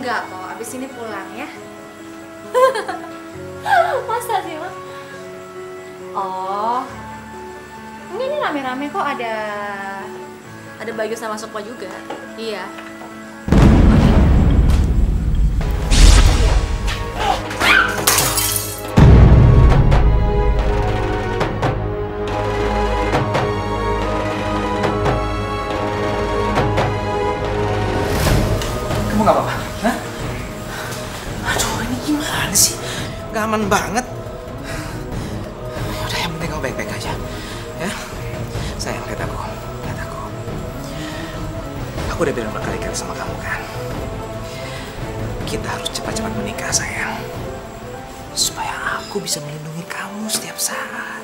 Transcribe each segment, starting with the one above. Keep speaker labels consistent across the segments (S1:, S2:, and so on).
S1: Enggak kok, abis ini pulang ya.
S2: Masa sih, Ma?
S1: Oh, enggak, ini rame-rame kok, ada Bayu sama Sukma juga. Iya.
S3: Kamu nggak apa-apa? Hah? Aduh, ini gimana sih? Gak aman banget. Udah, yang penting kamu baik-baik aja. Ya? Sayang, lihat aku. Lihat aku. Aku udah bilang berkali-kali sama kamu kan. Kita harus cepat-cepat menikah, sayang. Supaya aku bisa melindungi kamu setiap saat.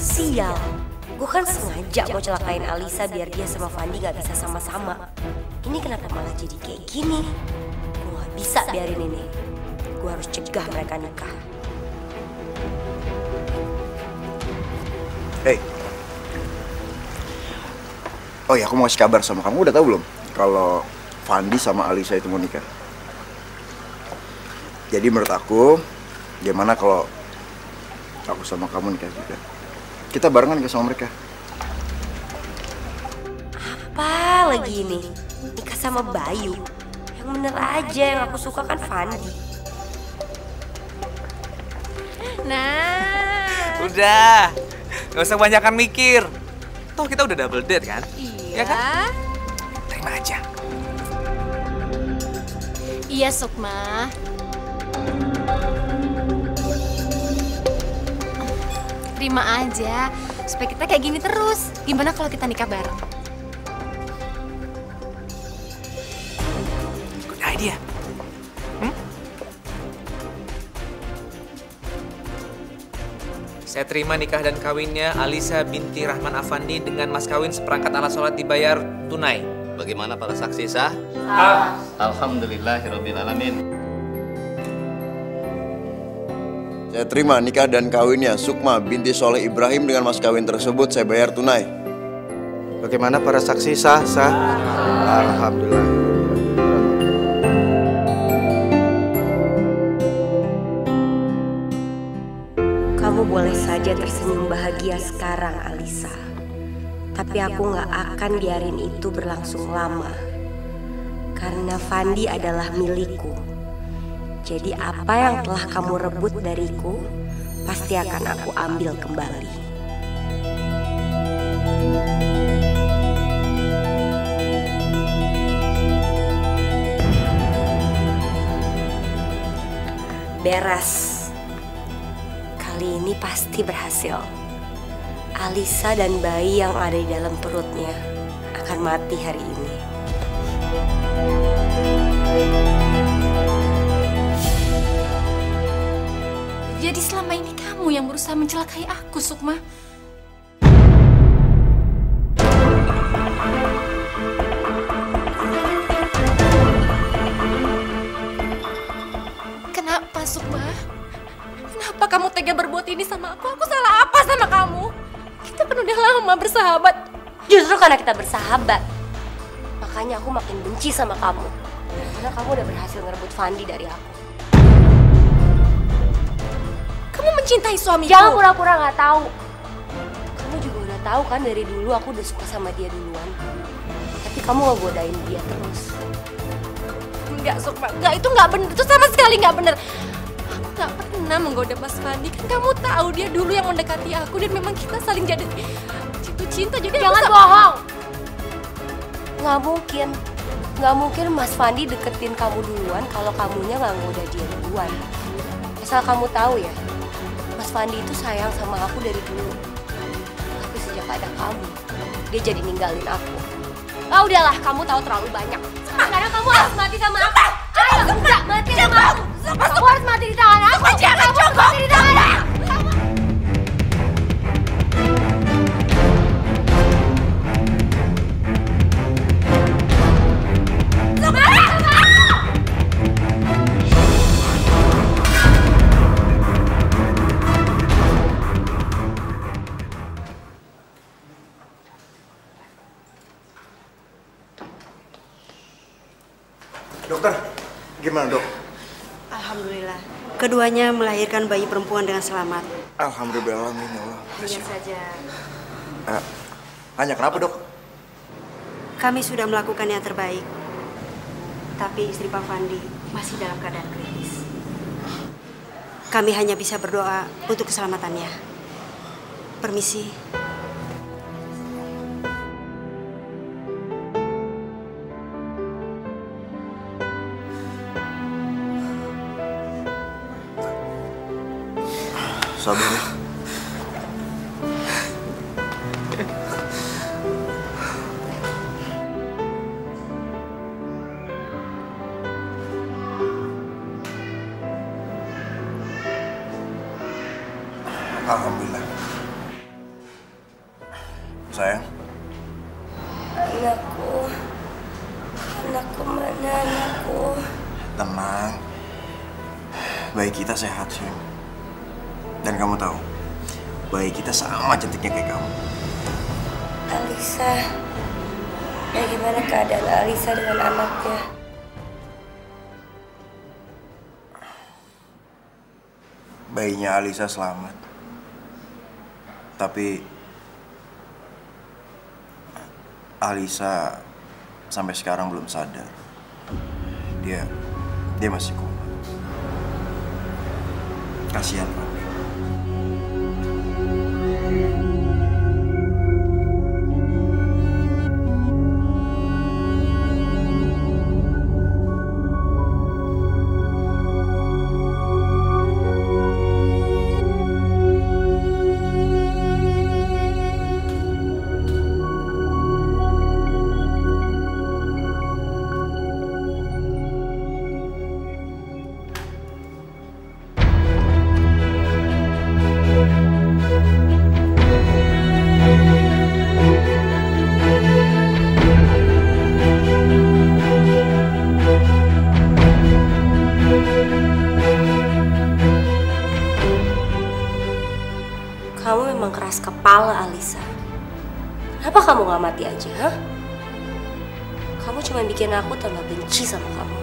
S2: Sial, gue kan sengaja mau celakain Alisa biar dia sama Fandi gak bisa sama-sama. Ini kenapa malah jadi kayak gini? Gue gak bisa biarin ini. Gue harus cegah mereka nikah.
S4: Hey. Oh ya, aku mau kasih kabar sama kamu. Udah tahu belum kalau Fandi sama Alisa itu mau nikah? Jadi menurut aku, gimana kalau aku sama kamu nikah juga? Kita barengan ke sama mereka.
S2: Apa lagi ini? Nikah sama Bayu? Yang bener aja, yang aku suka kan Fandi.
S1: Nah.
S3: Udah, gak usah banyakan mikir. Toh kita udah double date kan?
S1: Iya.
S3: Ya kan? Terima aja.
S1: Iya, Sukma. Terima aja, supaya kita kayak gini terus. Gimana kalau kita nikah bareng?
S3: Good idea. Saya terima nikah dan kawinnya Alisa binti Rahman Afandi dengan mas kawin seperangkat alat sholat dibayar tunai.
S5: Bagaimana para saksi sah? Alhamdulillahirabbil alamin.
S4: Saya terima nikah dan kawinnya Sukma binti Soleh Ibrahim dengan mas kawin tersebut saya bayar tunai. Bagaimana para saksi sah? Alhamdulillah.
S2: Kamu boleh saja tersenyum bahagia sekarang, Alisa. Tapi aku gak akan biarin itu berlangsung lama. Karena Fandi adalah milikku. Jadi apa yang telah kamu rebut dariku, pasti akan aku ambil kembali. Beres. Kali ini pasti berhasil. Alisa dan bayi yang ada di dalam perutnya akan mati hari ini.
S1: Jadi selama ini kamu yang berusaha mencelakai aku, Sukma. Kenapa, Sukma? Kenapa kamu tega berbuat ini sama aku? Aku salah apa sama kamu? Kita kan udah lama bersahabat.
S2: Justru karena kita bersahabat, makanya aku makin benci sama kamu. Karena kamu udah berhasil ngerebut Fandi dari aku.
S1: Kamu mencintai suamiku?
S2: Jangan pura-pura nggak tahu. Kamu juga udah tahu kan dari dulu aku udah suka sama dia duluan. Tapi kamu ngegodain dia terus.
S1: Enggak, Sukma. Enggak, itu nggak bener. Itu sama sekali nggak bener. Aku nggak pernah menggoda Mas Fandi. Kan kamu tahu dia dulu yang mendekati aku dan memang kita saling jadi jatuh cinta. Jadi
S2: jangan bohong. Nggak mungkin. Nggak mungkin Mas Fandi deketin kamu duluan kalau kamunya nggak ngoda dia duluan. Asal kamu tahu ya, Mas Fandi itu sayang sama aku dari dulu. Tapi sejak ada kamu, dia jadi ninggalin aku. Ah udahlah, kamu tahu terlalu banyak. Sekarang kamu harus mati sama aku. Ayo, enggak mati sama aku. Kamu harus mati di tangan aku. Jangan coba mati di tangan aku.
S4: Dokter, gimana dok?
S6: Alhamdulillah. Keduanya melahirkan bayi perempuan dengan selamat.
S4: Alhamdulillah, amin ya Allah.
S6: Hanya saja
S4: Hanya kenapa dok?
S6: kami sudah melakukan yang terbaik. Tapi istri Pak Fandi masih dalam keadaan kritis. Kami hanya bisa berdoa untuk keselamatannya. Permisi.
S4: Sabar ya. Alhamdulillah. Sayang.
S2: Anakku mana anakku?
S4: Tenang. Bayi kita sehat sih. Dan kamu tahu, bayi kita sama cantiknya kayak kamu.
S2: Alisa, bagaimana keadaan Alisa dengan anaknya?
S4: Bayinya Alisa selamat. Tapi Alisa sampai sekarang belum sadar. Dia masih koma. Kasihan, Pak.
S2: Kamu memang keras kepala, Alisa. Kenapa kamu gak mati aja, ha? Kamu cuma bikin aku tambah benci sama kamu.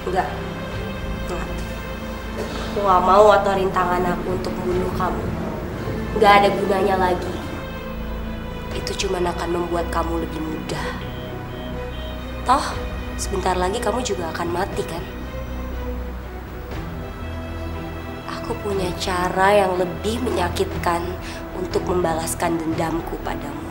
S2: Enggak. Aku gak mau ngotorin tangan aku untuk membunuh kamu. Gak ada gunanya lagi. Itu cuma akan membuat kamu lebih mudah. Toh, sebentar lagi kamu juga akan mati kan? Aku punya cara yang lebih menyakitkan untuk membalaskan dendamku padamu.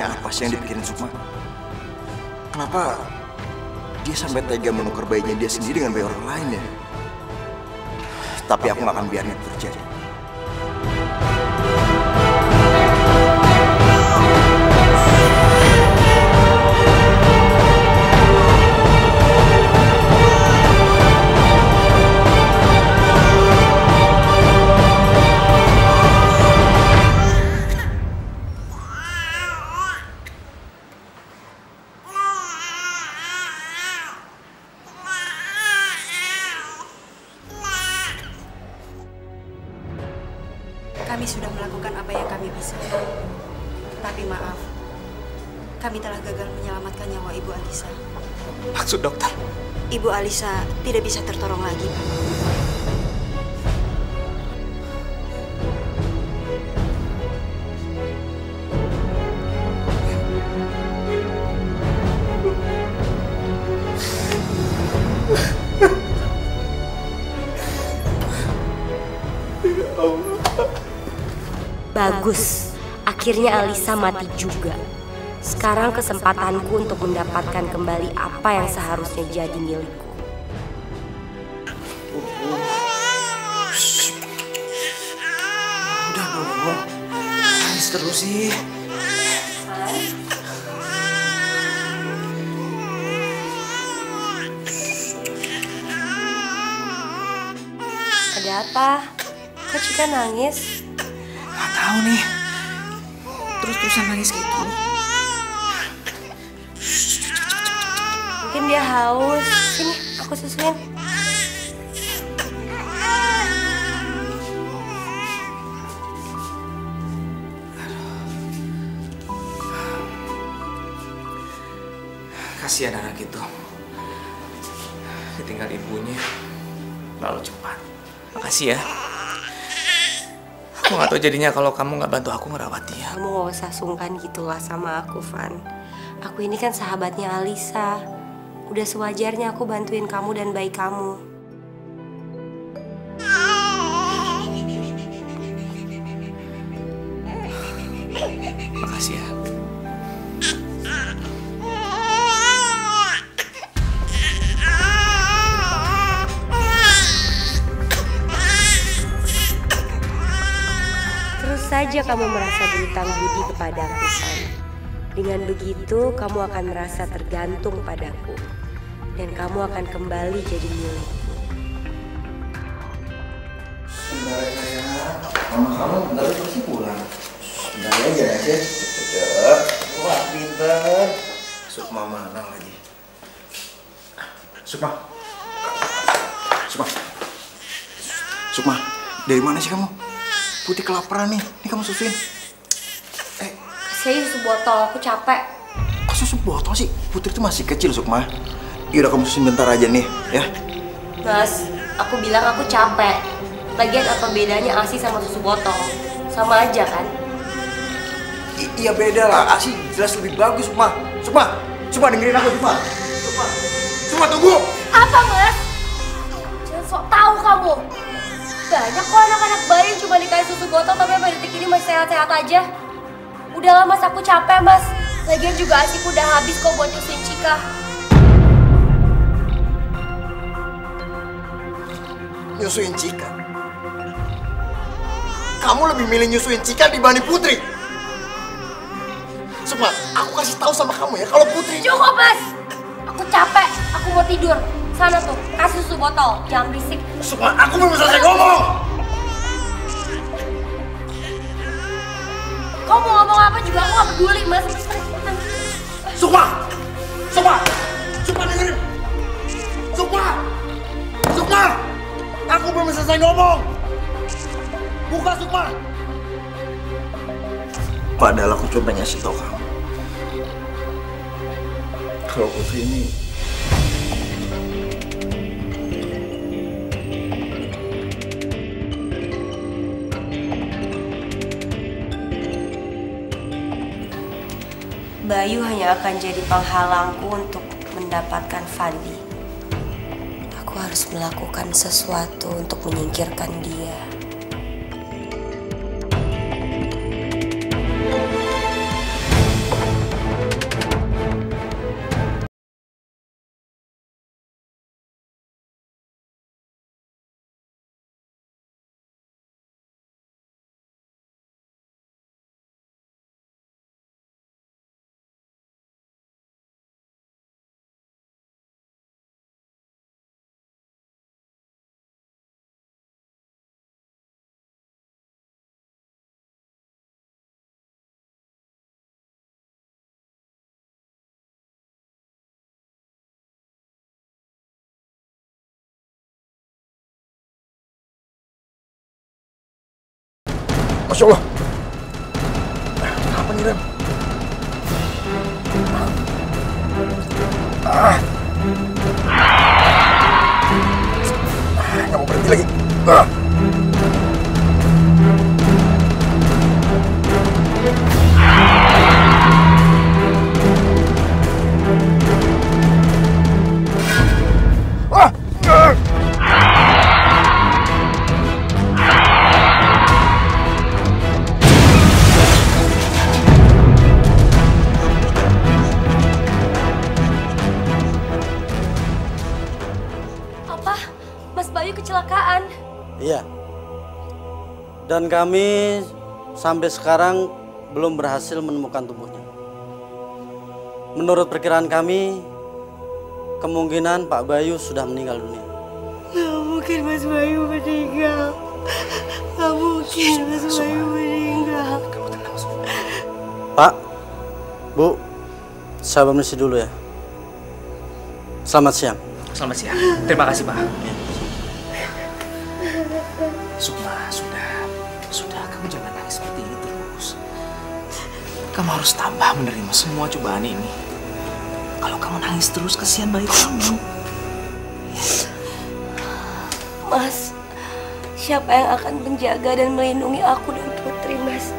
S4: Sebenarnya apa sih yang dipikirin Sukma? Kenapa dia sampai tega menukar bayinya dia sendiri dengan bayi orang lain ya? Tapi aku gak akan biarin itu terjadi.
S6: Kami sudah melakukan apa yang kami bisa. Tapi maaf, kami telah gagal menyelamatkan nyawa Ibu Alisa.
S3: Maksud dokter?
S6: Ibu Alisa tidak bisa tertolong lagi, Pak.
S2: Bagus, akhirnya Alisa mati juga. Sekarang kesempatanku untuk mendapatkan kembali apa yang seharusnya jadi milikku.
S3: Udah dong, nangis terus sih.
S2: Ada apa? Kok Cika nangis?
S3: Gak tahu nih. Terus-terusan nangis kayak gini.
S2: Mungkin dia haus. Sini, aku susuin.
S3: Kasihan anak itu. Ditinggal ibunya. Lalu cepat. Makasih ya. Aku gak tahu jadinya kalau kamu gak bantu aku ngerawat dia.
S2: Kamu gak usah sungkan gitulah sama aku, Van. Aku ini kan sahabatnya Alisa. Udah sewajarnya aku bantuin kamu dan bayi kamu.
S3: Makasih ya.
S2: Terus saja kamu merasa berutang budi kepadaku, Van. Dengan begitu, kamu akan merasa tergantung padaku. Dan kamu akan kembali jadi milikku.
S4: Sebentar ya, mama kamu bentar lagi pasti pulang. Sebentar aja ya, cepet. Wah, pinter. Sukma mana lagi? Sukma. Sukma, dari mana sih kamu? Putih kelaparan nih, ini kamu susuin.
S2: Kasih susu botol, aku capek.
S4: Kok susu botol sih? Putri itu masih kecil, Sukma. Yaudah kamu susuin bentar aja nih, ya.
S2: Mas, aku bilang aku capek. Lagian apa bedanya ASI sama susu botol? Sama aja kan?
S4: Iya beda lah, ASI jelas lebih bagus, Sukma. Sukma dengerin aku, Sukma. Sukma tunggu.
S2: Apa, Mas? Jangan sok tahu kamu. Banyak kok anak-anak bayi yang cuma dikasih susu botol tapi sampai detik ini masih sehat-sehat aja. Udahlah Mas, aku capek Mas. Lagian juga ASIku udah habis kok buat nyusuin Cika.
S4: Nyusuin Cika? Kamu lebih milih nyusuin Cika dibanding Putri? Sukma, aku kasih tahu sama kamu ya, kalau Putri...
S2: Cukup Mas! Aku capek, aku mau tidur. Sana tuh, kasih susu botol, jangan berisik.
S4: Sukma, aku belum selesai ngomong!
S2: Kau mau ngomong apa juga aku gak peduli Mas.
S4: Sukma dengerin! Sukma! Aku belum selesai ngomong! Buka, Sukma! Padahal aku coba ngasih tau kamu kalau Putri ini
S2: Bayu hanya akan jadi penghalangku untuk mendapatkan Fandi. Aku harus melakukan sesuatu untuk menyingkirkan dia.
S3: Masya Allah. Apa nih, Ram? Nggak mau berhenti lagi.
S2: Apa? Mas Bayu kecelakaan?
S7: Iya. Dan kami sampai sekarang belum berhasil menemukan tubuhnya. Menurut perkiraan kami, kemungkinan Pak Bayu sudah meninggal dunia.
S6: Nggak mungkin Mas Bayu meninggal. Nggak mungkin Mas Bayu meninggal.
S7: Pak, Bu, saya permisi dulu ya. Selamat siang.
S3: Selamat siang. Terima kasih, Pak. Sukma, sudah. Kamu jangan nangis seperti ini terus. Kamu harus tabah menerima semua cobaan ini. Kalau kamu nangis terus, kasihan bayi kamu.
S2: Mas, siapa yang akan menjaga dan melindungi aku dan Putri, Mas?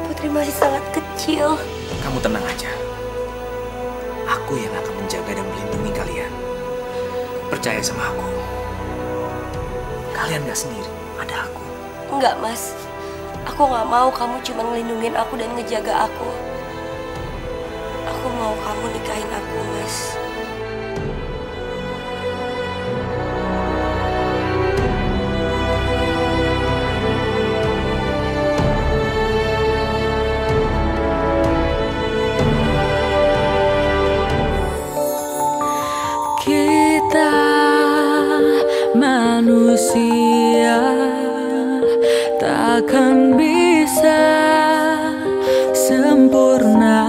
S2: Putri masih sangat kecil.
S3: Kamu tenang aja. Aku yang akan menjaga dan melindungi kalian. Percaya sama aku. Kalian gak sendiri, ada aku.
S2: Enggak, Mas. Aku nggak mau kamu cuma ngelindungin aku dan ngejaga aku. Aku mau kamu nikahin aku, Mas.
S8: Kita manusia takkan bisa sempurna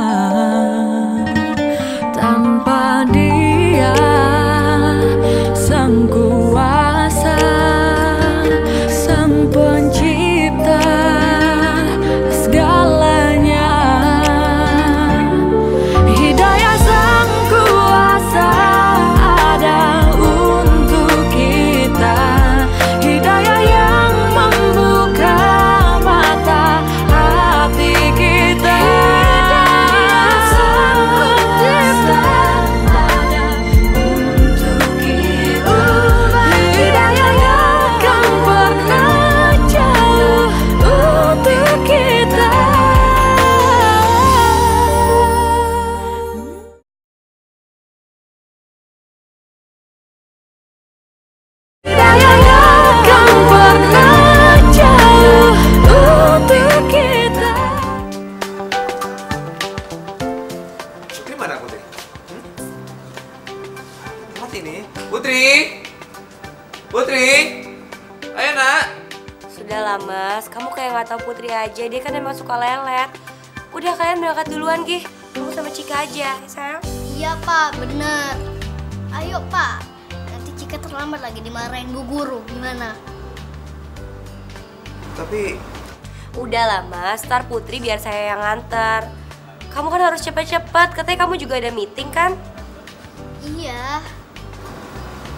S8: tanpa Dia, Sang Kuasa, Sang Pencipta segalanya. Hidayah Sang Kuasa ada untuk kita, hidayah yang membuka mata hati kita. Sang Pencipta ada untuk kita, hidayah yang akan pernah jauh untuk kita. Hidayah yang akan pernah jauh untuk kita.
S3: Putri mana, Putri? Mati nih. Putri! Putri! Ayo, Nak.
S2: Sudahlah, Mas. Kamu kayak nggak tahu Putri aja. Dia kan emang suka lelet. Udah, kalian berangkat duluan, Gih. Kamu sama Cika aja, ya, sayang.
S9: Iya Pak, bener. Ayo Pak, nanti Cika terlambat lagi dimarahin Bu Guru, gimana?
S3: Tapi
S2: Udahlah, Mas. Ntar Putri biar saya yang nganter. Kamu kan harus cepet-cepet. Katanya kamu juga ada meeting, kan?
S9: Iya.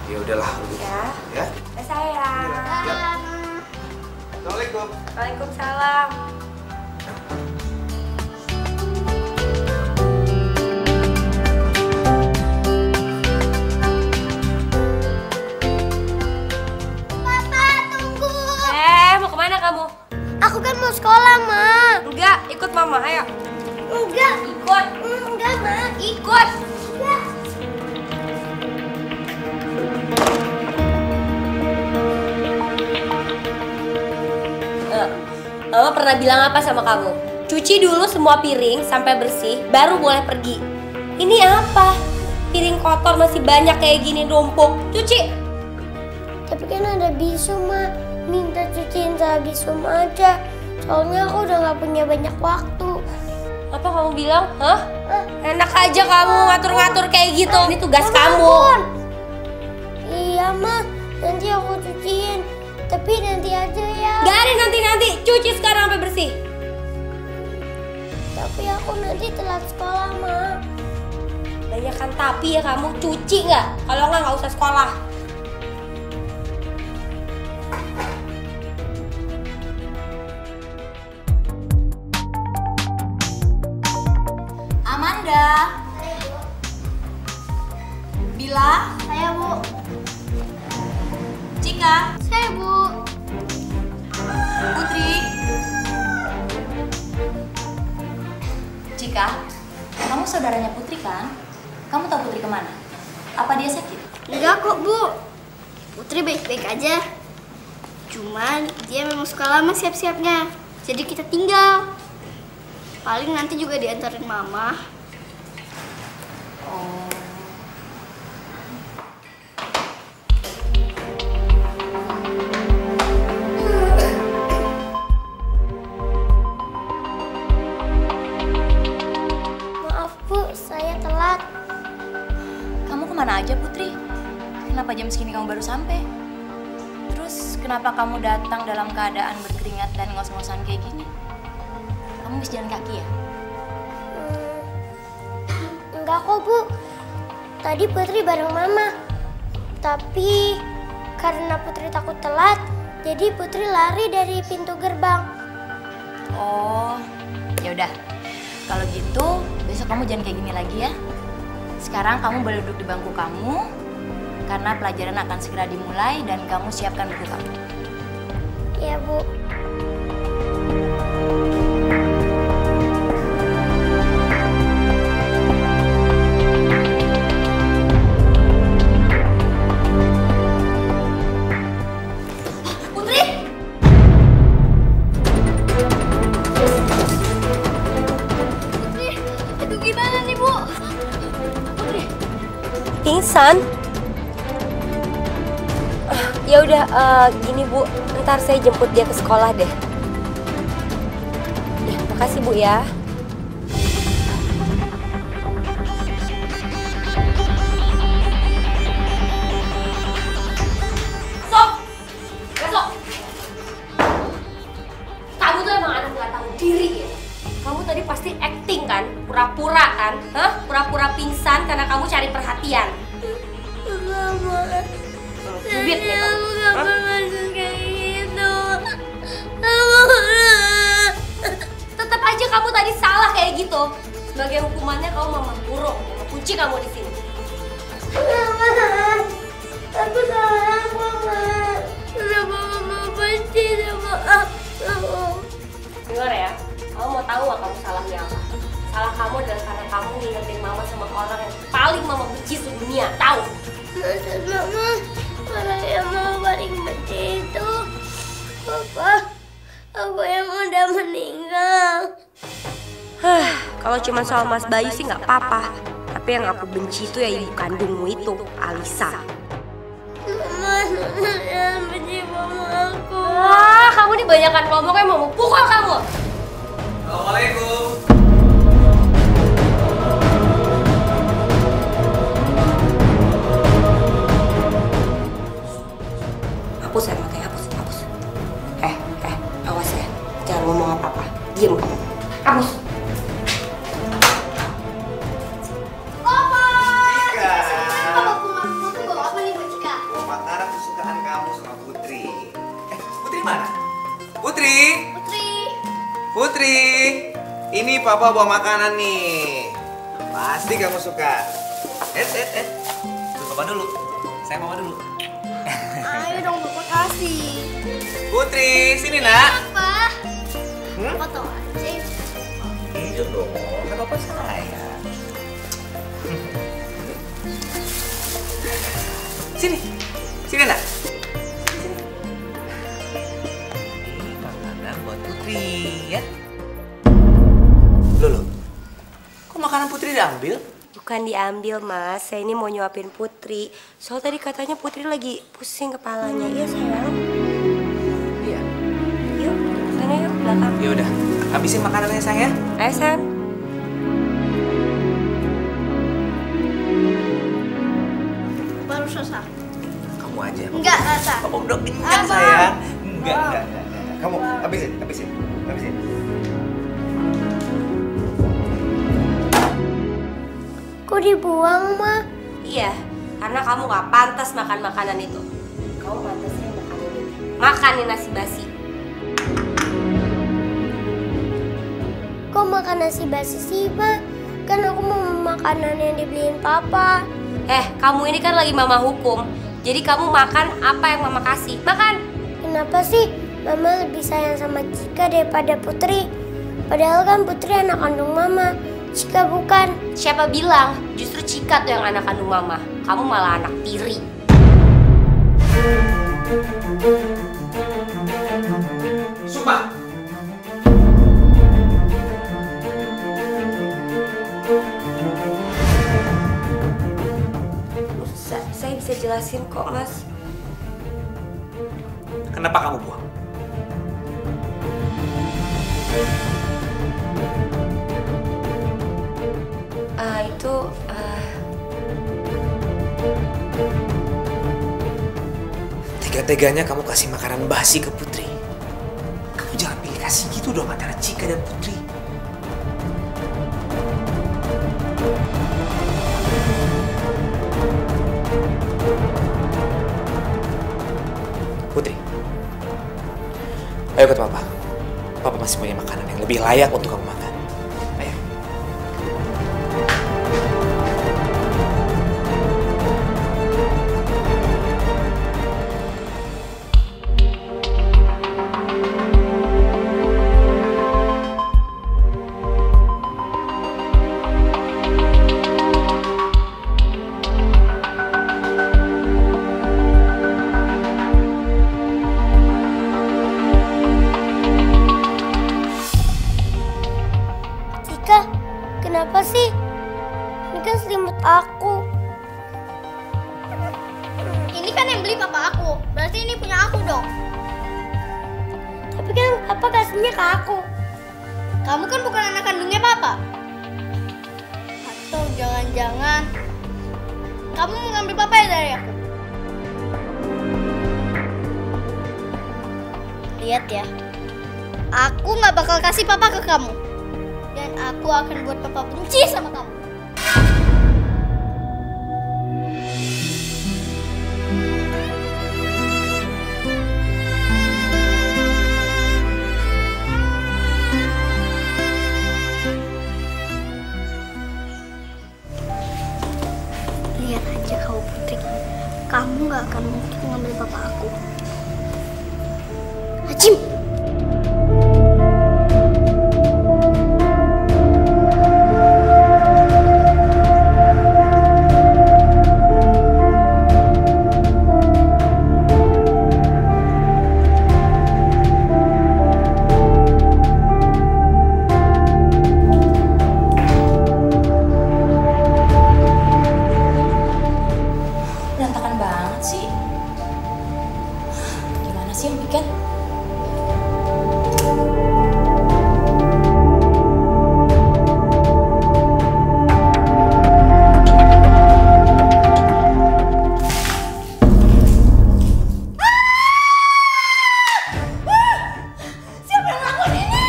S3: ya udahlah.
S2: Ya.
S3: Ya.
S2: Sayang.
S3: Assalamualaikum.
S2: Waalaikumsalam.
S9: Papa, tunggu.
S2: Mau kemana kamu?
S9: Aku kan mau sekolah, Ma.
S2: Enggak, ikut mama, ayo.
S9: Enggak.
S2: Ikut.
S9: Enggak, Ma.
S2: Ikut.
S9: Enggak.
S2: Mama pernah bilang apa sama kamu? Cuci dulu semua piring sampai bersih, baru boleh pergi. Ini apa? Piring kotor masih banyak kayak gini numpuk. Cuci.
S9: Tapi kan ada bisu, Ma. Minta cuciin sama bisu aja. Soalnya aku udah gak punya banyak waktu.
S2: Apa kamu bilang? Hah? Enak aja kamu ngatur-ngatur kayak gitu. Ini tugas
S9: Mama,
S2: kamu.
S9: ampun. Iya, Ma. Nanti aku cuciin. Tapi nanti aja ya.
S2: Gak ada nanti-nanti, cuci sekarang sampai bersih.
S9: Tapi aku nanti telat sekolah, Ma.
S2: Banyakan tapi ya kamu, cuci nggak? Kalau nggak usah sekolah.
S10: Amanda. Bila.
S9: Saya, Bu.
S10: Cika.
S9: Saya, Bu.
S10: Putri. Cika, kamu saudaranya Putri kan? Kamu tahu Putri kemana? Apa dia sakit?
S9: Enggak kok, Bu. Putri baik-baik aja. Cuman dia memang suka lama siap-siapnya. Jadi kita tinggal. Paling nanti juga diantarin Mama.
S10: Oh.
S9: Maaf, Bu, saya telat.
S10: Kamu kemana aja Putri? Kenapa jam segini kamu baru sampai? Terus kenapa kamu datang dalam keadaan berkeringat dan ngos-ngosan kayak gini? Kamu bisa jalan kaki ya?
S9: Enggak kok, Bu. Tadi Putri bareng Mama. Tapi karena Putri takut telat, jadi Putri lari dari pintu gerbang.
S10: Oh, ya udah. Kalau gitu, besok kamu jangan kayak gini lagi ya. Sekarang kamu boleh duduk di bangku kamu, karena pelajaran akan segera dimulai dan kamu siapkan buku kamu.
S9: Iya, Bu.
S2: Pingsan? Ya udah, gini Bu, ntar saya jemput dia ke sekolah deh. Ya, makasih Bu ya.
S1: Sok! Besok! Kamu tuh emang anak gak tahu diri ya?
S2: Kamu tadi pasti acting kan? Pura-pura kan? Hah? Pura-pura pingsan karena kamu cari perhatian. Cubit nih kamu. Tetap aja kamu tadi salah kayak gitu. Sebagai hukumannya kamu mama kurung, mama kunci kamu di sini.
S9: Aku salah apa, Ma? Kenapa Mama benci sama aku?
S2: Dengar ya, kamu mau tahu gak kamu salahnya apa? Salah kamu adalah karena kamu ngingetin mama sama orang yang paling mama benci sedunia, tahu?
S9: Maksud Mama, orang yang Mama paling benci itu Papa. Aku yang udah meninggal.
S2: Kalau cuma soal Mas Bayu sih nggak apa-apa. Tapi yang aku benci itu ya ibu kandungmu itu, Alisa.
S9: Mama, jangan benci Mama aku.
S2: Wah, kamu nih banyakan ngomongnya mau pukul kamu.
S3: Assalamualaikum.
S2: Hapus ya matanya, hapus. Awas ya, jangan ngomong apa-apa. Diam kamu. Hapus.
S3: Makanan kesukaan kamu sama Putri. Putri mana? Putri. Putri. Ini Papa bawa makanan nih. Pasti kamu suka. Tuh Papa dulu. Saya Mama dulu.
S9: Ayo dong, Papa kasih.
S3: Putri, sini nak.
S9: Apa? Papa tahu aja.
S3: Iya dong, kan Papa sayang. Sini nak. Ini makanan buat Putri ya. Loh, kok makanan Putri diambil?
S2: Bukan diambil, Mas. Saya ini mau nyuapin Putri. Soal tadi katanya Putri lagi pusing kepalanya. Iya, sayang.
S3: Iya.
S2: Yuk, sana yuk, belakang.
S3: Ya udah, habisin makanannya sayang ya.
S2: Ayo, Sam.
S9: Baru selesai.
S3: Kamu kamu aja.
S9: Enggak, Rasa.
S3: Kamu udah kenyang sayang. Enggak. Kamu habisin.
S9: Kok dibuang, Ma?
S2: Iya, karena kamu gak pantas makan makanan itu. Kamu pantasnya makan ini. Makan nih nasi basi.
S9: Kok makan nasi basi sih, Ma? Kan aku mau makanan yang dibeliin Papa.
S2: Kamu ini kan lagi mama hukum. Jadi kamu makan apa yang mama kasih. Makan.
S9: Kenapa sih Mama lebih sayang sama Cika daripada Putri? Padahal kan Putri anak kandung Mama, Cika bukan.
S2: Siapa bilang? Justru Cika tuh yang anak kandung mama. Kamu malah anak tiri.
S3: Sumpah.
S2: Saya bisa jelasin kok, Mas.
S3: Kenapa kamu buang? Tega-teganya kamu kasih makanan basi ke Putri. Kamu jangan pilih kasih gitu dong antara Cika dan Putri. Putri, ayo ke Papa. Papa masih punya makanan yang lebih layak untuk kamu makan. Ayo.
S9: Kenapa sih? Ini kan selimut aku. Ini kan yang beli papa aku. Berarti ini punya aku dong. Tapi kan papa kasihnya ke aku. Kamu kan bukan anak kandungnya papa. Atau jangan-jangan kamu mau ngambil papa ya dari aku? Lihat ya. Aku nggak bakal kasih papa ke kamu. Dan aku akan buat papa benci sama kamu. Lihat aja kau Putri. Kamu gak akan mungkin ngambil papa aku. Hajim!
S10: Berantakan banget sih. Gimana sih yang bikin?
S9: Siapa yang lakuin ini?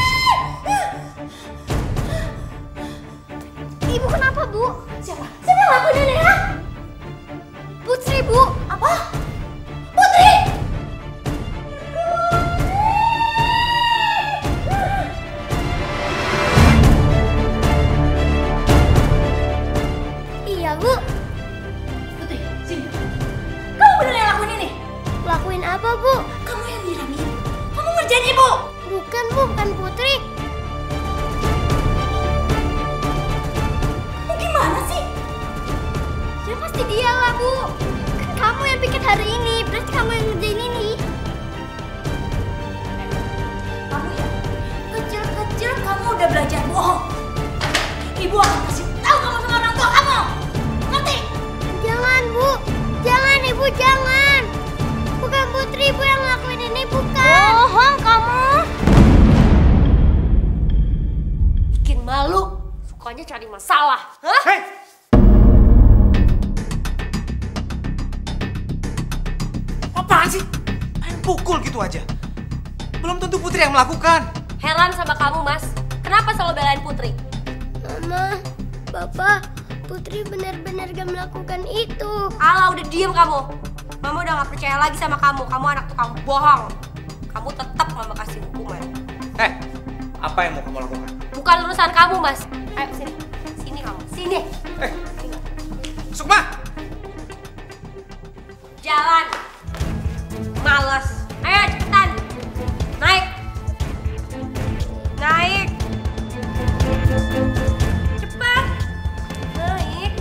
S9: Ibu kenapa, Bu? Siapa yang lakuin ini, ha? Putri, Bu. Apa? Putri! Iya, Bu.
S10: Putri, sini. Kamu bener yang lakuin ini?
S9: Lakuin apa, Bu?
S10: Kamu yang nyiramin. Kamu ngerjain ibu.
S9: Bukan, Bu. Bukan Putri.
S10: Kamu gimana sih?
S9: Ya pasti dia lah, Bu. Kan kamu yang bikin hari ini. Berarti kamu yang ngerjain ini.
S10: Kamu ya, kecil-kecil kamu udah belajar bohong. Ibu akan kasih tahu kamu sama orang tua kamu. Ngerti?
S9: Jangan, Bu. Jangan, Ibu, jangan. Bukan Putri, Bu, yang ngelakuin ini. Bukan. Bohong kamu.
S2: Bikin malu. Sukanya cari masalah. Hah?
S3: Hei! Apaan sih? Main pukul gitu aja. Belum tentu Putri yang melakukan.
S2: Heran sama kamu, Mas. Kenapa selalu belain Putri?
S9: Mama, Papa, Putri benar-benar gak melakukan itu.
S2: Alah, udah diem kamu. Mama udah gak percaya lagi sama kamu. Kamu anak tukang bohong. Kamu tetap Mama kasih hukuman.
S3: Apa yang mau kamu lakukan?
S2: Bukan urusan kamu, Mas. Ayo, sini. Sini kamu. Sini.
S3: Sukma!
S2: Jalan. Males. Ayo, cepetan. Naik. Naik. Cepat. Naik.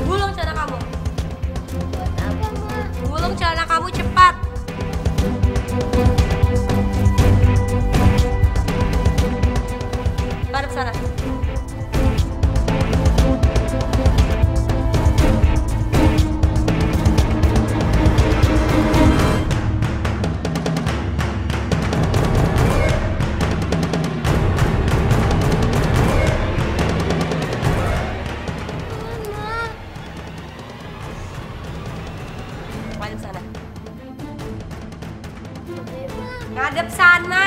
S2: Gulung celana kamu.
S9: Buat apa, Ma?
S2: Gulung celana kamu cepat. Madep sana. Madep sana. Ngadep sana.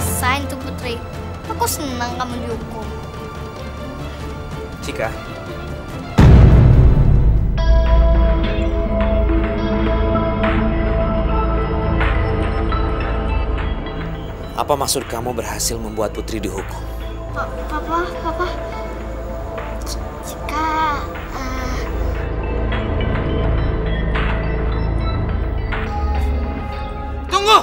S9: Sign tuh Putri. Aku senang kamu dihukum.
S3: Cika. Apa maksud kamu berhasil membuat Putri dihukum?
S9: Papa. Cika.
S3: Tunggu!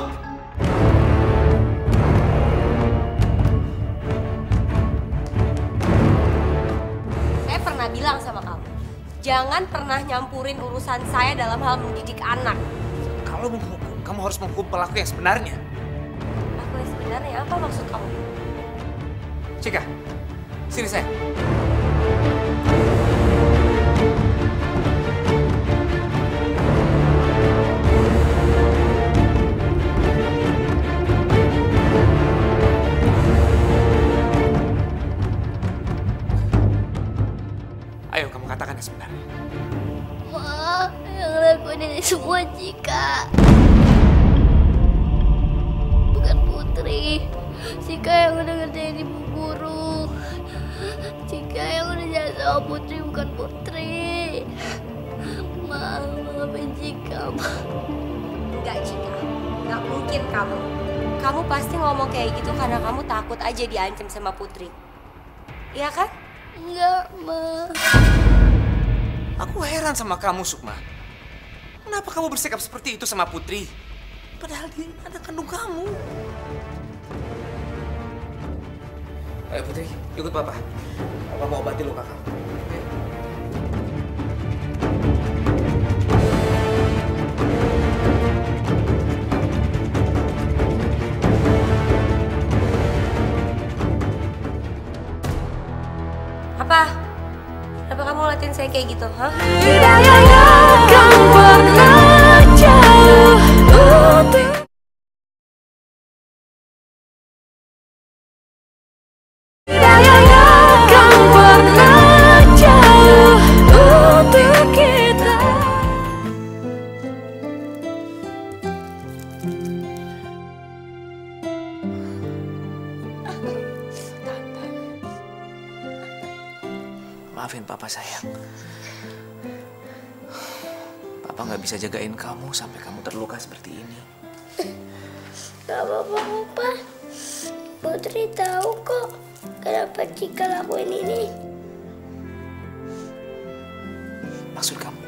S2: Saya pernah bilang sama kamu, jangan pernah nyampurin urusan saya dalam hal mendidik anak.
S3: Kalau menghukum, kamu harus menghukum pelaku yang sebenarnya.
S2: Aku yang sebenarnya apa maksud kamu?
S3: Cika, sini saya. Ayo kamu katakan yang sebenarnya.
S9: Wah, yang lakuin ini semua Cika. Bukan Putri. Cika yang udah ngerjain ibu guru. Cika yang udah jahat sama Putri, bukan Putri. Maafin Cika, Ma.
S2: Enggak, Cika. Enggak mungkin kamu. Kamu pasti ngomong kayak gitu karena kamu takut aja diancam sama Putri. Iya kan?
S9: Enggak, Ma.
S3: Aku heran sama kamu, Sukma. Kenapa kamu bersikap seperti itu sama Putri? Padahal dia anak kandung kamu. Ayo Putri, ikut Papa. Papa mau obati luka kamu.
S2: Apa? Kenapa kamu ngeliatin saya kayak gitu, hah?
S8: Kan pernah jauh untuk kan pernah jauh untuk kita.
S3: Maafin Papa sayang. Papa nggak bisa jagain kamu sampai kamu terluka seperti ini.
S9: Gak apa-apa, Papa. Putri tahu kok kenapa Cika lakuin ini.
S3: Maksud kamu?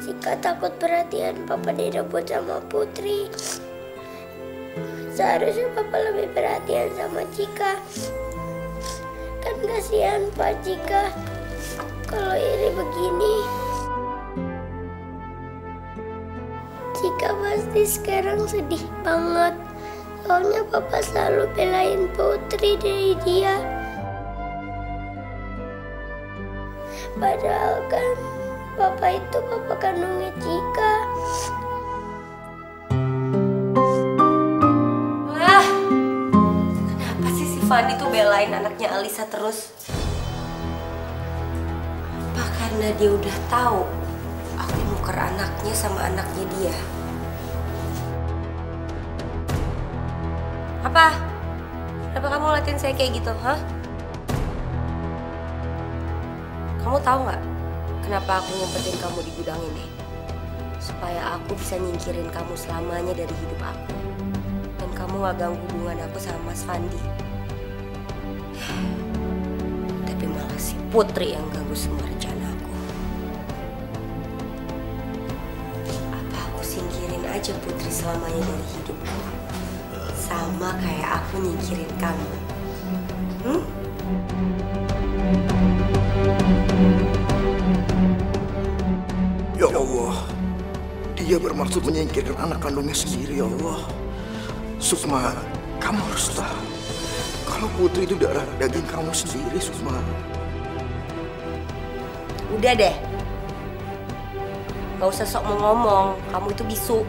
S9: Cika takut perhatian Papa direbut sama Putri. Seharusnya Papa lebih perhatian sama Cika. Kan kasihan Pak Cika kalau ini begini. Cika pasti sekarang sedih banget. Soalnya Papa selalu belain Putri dari dia. Padahal kan Papa itu Papa kandungnya Cika.
S2: Fandi tuh belain anaknya Alisa terus? Apa karena dia udah tahu aku nuker anaknya sama anaknya dia? Apa? Kenapa kamu ngeliatin saya kayak gitu, hah? Kamu tahu nggak kenapa aku ngumpetin kamu di gudang ini? Supaya aku bisa nyingkirin kamu selamanya dari hidup aku. Dan kamu gak ganggu hubungan aku sama Mas Fandi. Tapi malah si Putri yang ganggu semua rencana aku. Apa aku singkirin aja Putri selamanya dari hidupku? Sama kayak aku nyingkirin kamu.
S4: Ya Allah, dia bermaksud menyingkirkan anak kandungnya sendiri, ya Allah. Sukma, kamu harus tahu kalau Putri itu darah daging kamu sendiri, Sukma.
S2: Udah deh, gak usah sok mau ngomong, kamu itu bisu.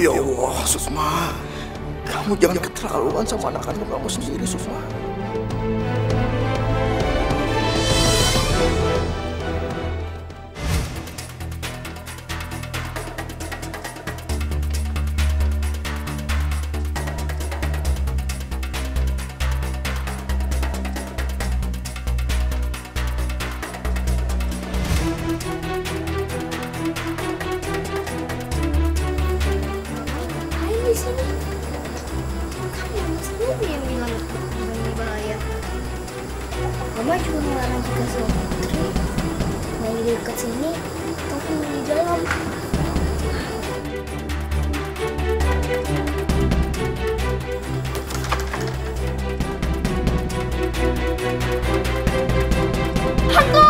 S4: Ya Allah, Sukma, kamu jangan keterlaluan sama anak kandung kamu sendiri, Sukma.
S9: Mama cuma melarang kita sama Putri main di dekat sini, tapi di dalam. Hantu!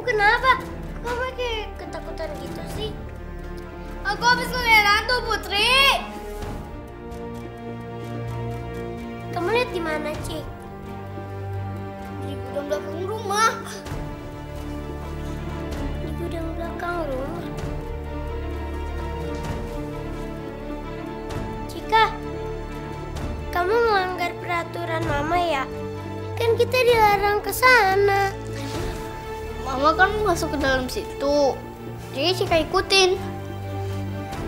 S9: Kenapa? Kamu kayak ketakutan gitu sih? Aku habis ngeliat hantu, Putri. Kamu lihat di mana, Ci? Di gudang belakang rumah. Di gudang belakang rumah. Cika, kamu melanggar peraturan Mama ya? Kan kita dilarang ke sana. Mama kan masuk ke dalam situ, jadi Cika ikutin.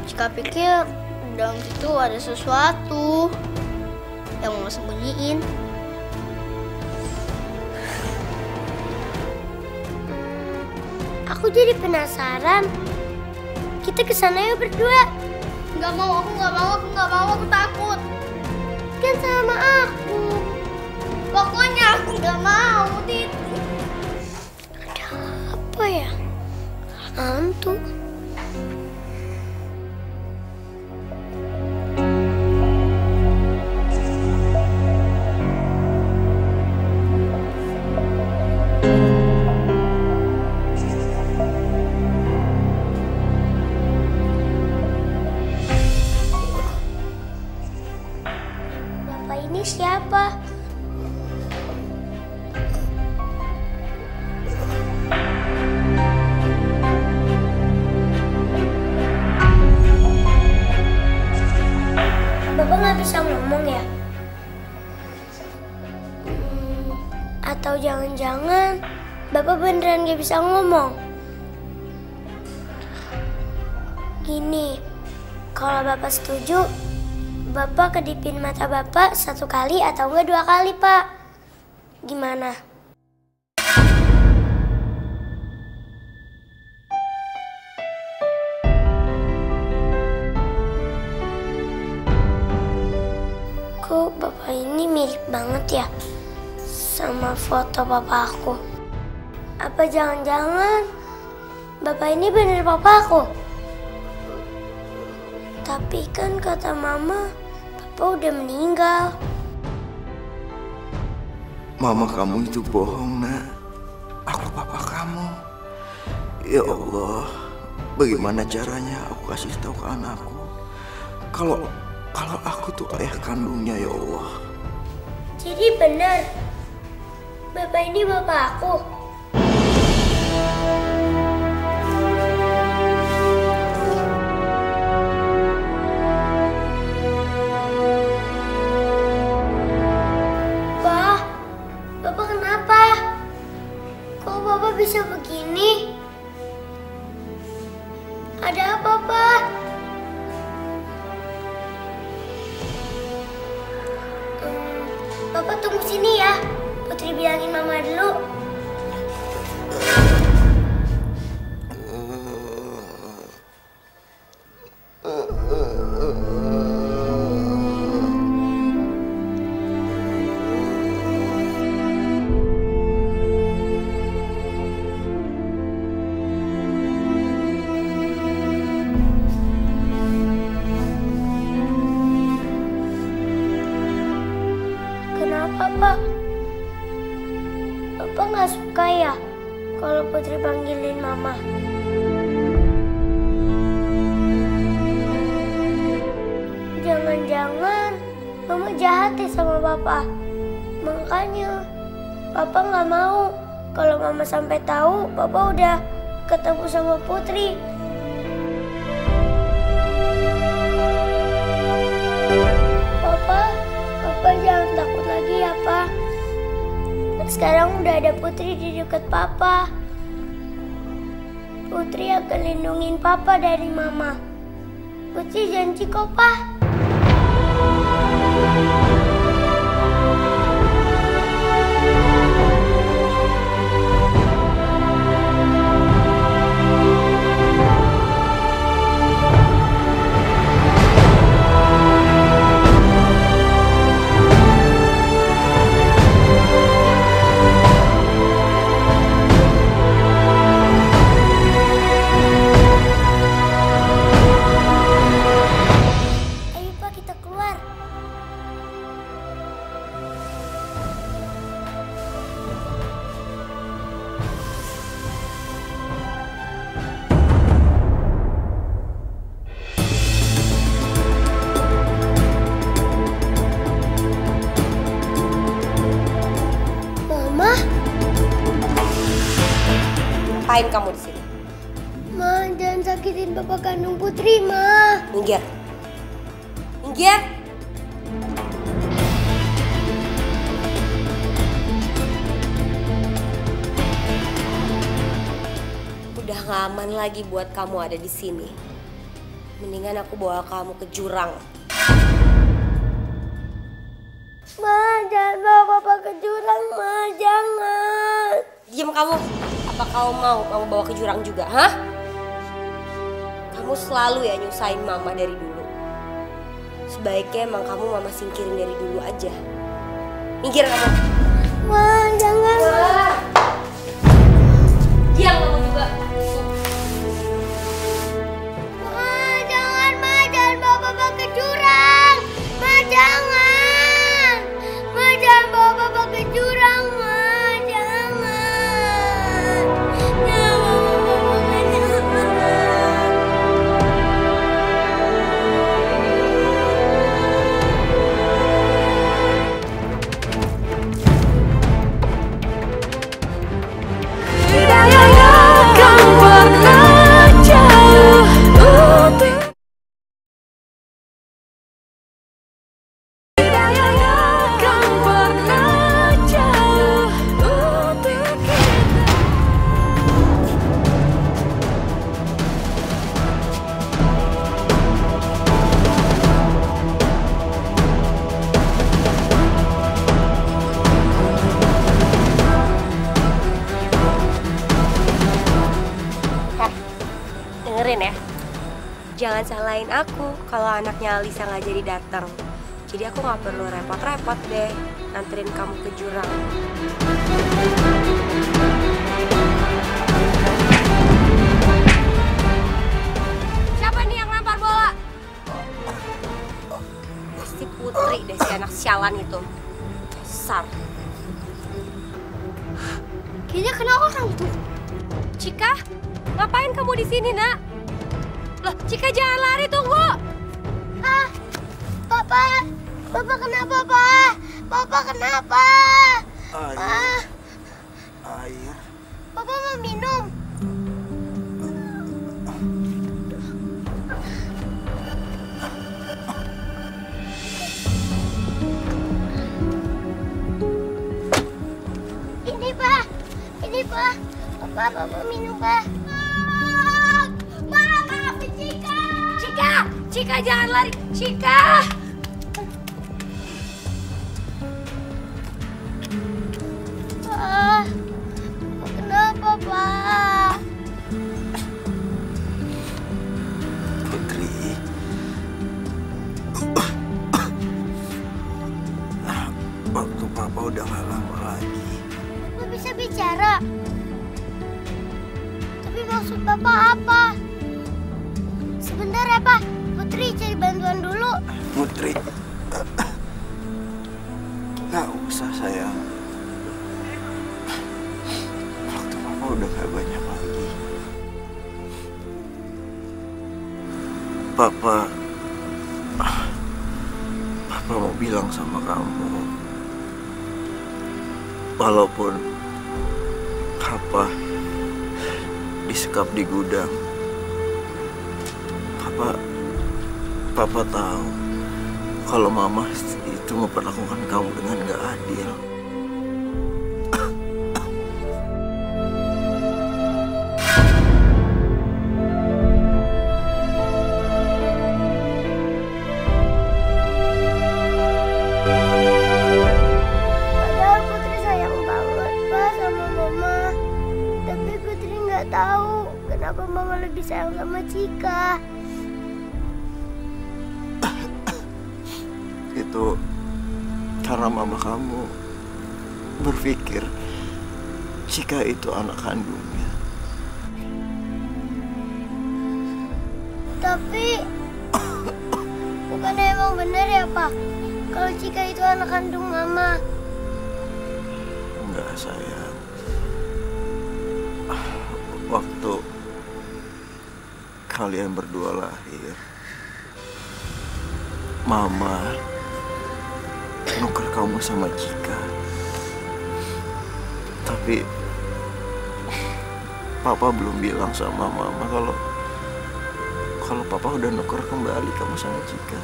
S9: Cika pikir di dalam situ ada sesuatu yang mau sembunyiin. Aku jadi penasaran. Kita kesana yuk berdua. Nggak mau, aku nggak mau, aku takut. Kan sama aku. Pokoknya aku nggak mau, Titi. Apa ya? Hantu. Bapak ini siapa? Bapak nggak bisa ngomong ya? Atau jangan-jangan Bapak beneran nggak bisa ngomong? Gini, kalau Bapak setuju, Bapak kedipin mata Bapak 1 kali atau enggak 2 kali, Pak. Gimana? Kok Bapak ini mirip banget ya sama foto Papa aku? Apa jangan-jangan Bapak ini bener Papa aku? Tapi kan kata Mama, Papa udah meninggal.
S4: Mama kamu itu bohong, Nak. Aku papa kamu. Ya Allah, bagaimana caranya aku kasih tahu ke anakku kalau kalau aku tuh ayah kandungnya ya Allah.
S9: Jadi benar, Bapak ini bapak aku. Pak, Bapak kenapa? Kok Bapak bisa begini? Ada apa, Pak? Bapak tunggu sini ya. Putri bilangin Mama dulu. Kenapa, Pak? Bapak nggak suka ya kalau Putri panggilin Mama? Jangan-jangan Mama jahat ya sama Papa. Makanya Papa nggak mau kalau Mama sampai tahu Papa udah ketemu sama Putri. Papa jangan takut lagi ya, Pak. Sekarang udah ada Putri di dekat Papa. Putri akan lindungin Papa dari Mama. Putri janji kok, Pak.
S2: Ngapain kamu di sini?
S9: Ma, jangan sakitin Bapak kandung Putri, Ma.
S2: Minggir. Minggir. Udah gak aman lagi buat kamu ada di sini. Mendingan aku bawa kamu ke jurang.
S9: Ma, jangan bawa Bapak ke jurang, Ma. Jangan.
S2: Diam kamu. Apa kamu mau kamu bawa ke jurang juga, hah? Kamu selalu ya nyusahin Mama dari dulu. Sebaiknya emang kamu Mama singkirin dari dulu aja. Minggir kamu.
S9: Ma, jangan.
S2: Ma. Diam kamu juga.
S9: Ma, jangan, Ma. Jangan bawa Bapak ke jurang. Ma, jangan. Ma, jangan bawa Bapak ke jurang, Ma.
S2: Jangan salahin aku kalau anaknya Alisa nggak jadi datang. Jadi aku nggak perlu repot-repot deh nganterin kamu ke jurang. Siapa nih yang lempar bola? Pasti Putri deh, si anak sialan itu. Besar.
S9: Kayaknya kena orang tuh.
S2: Cika, ngapain kamu di sini, Nak? Loh, Cika jangan lari, tunggu.
S9: Pak, Bapak kenapa, Pak? Bapak kenapa?
S4: Air. Air.
S9: Bapak mau minum? Ini, Pak. Ini, Pak. Bapak mau minum, Pak. Maafin Cika.
S2: Cika jangan lari. Cika.
S9: Pak, kenapa, Pak?
S4: Putri. Waktu Papa udah gak lama lagi.
S9: Bapak bisa bicara. Tapi maksud Bapak apa? Sebentar ya, Pak. Putri cari bantuan dulu.
S4: Putri. Gak usah, sayang. Waktu Papa udah gak banyak lagi. Papa mau bilang sama kamu, walaupun Papa disekap di gudang, Papa tahu kalau Mama itu memperlakukan kamu dengan gak adil.
S9: Padahal Putri sayang banget, Pak, sama Mama. Tapi Putri nggak tahu kenapa Mama lebih sayang sama Cika.
S4: Itu karena Mama kamu berpikir Cika itu anak kandungnya.
S9: Tapi bukannya emang bener ya, Pak? Kalau Cika itu anak kandung Mama.
S4: Enggak, sayang. Waktu kalian berdua lahir, Mama nuker kamu sama Cika. Tapi Papa belum bilang sama Mama kalau Papa udah nuker kembali kamu sama Cika.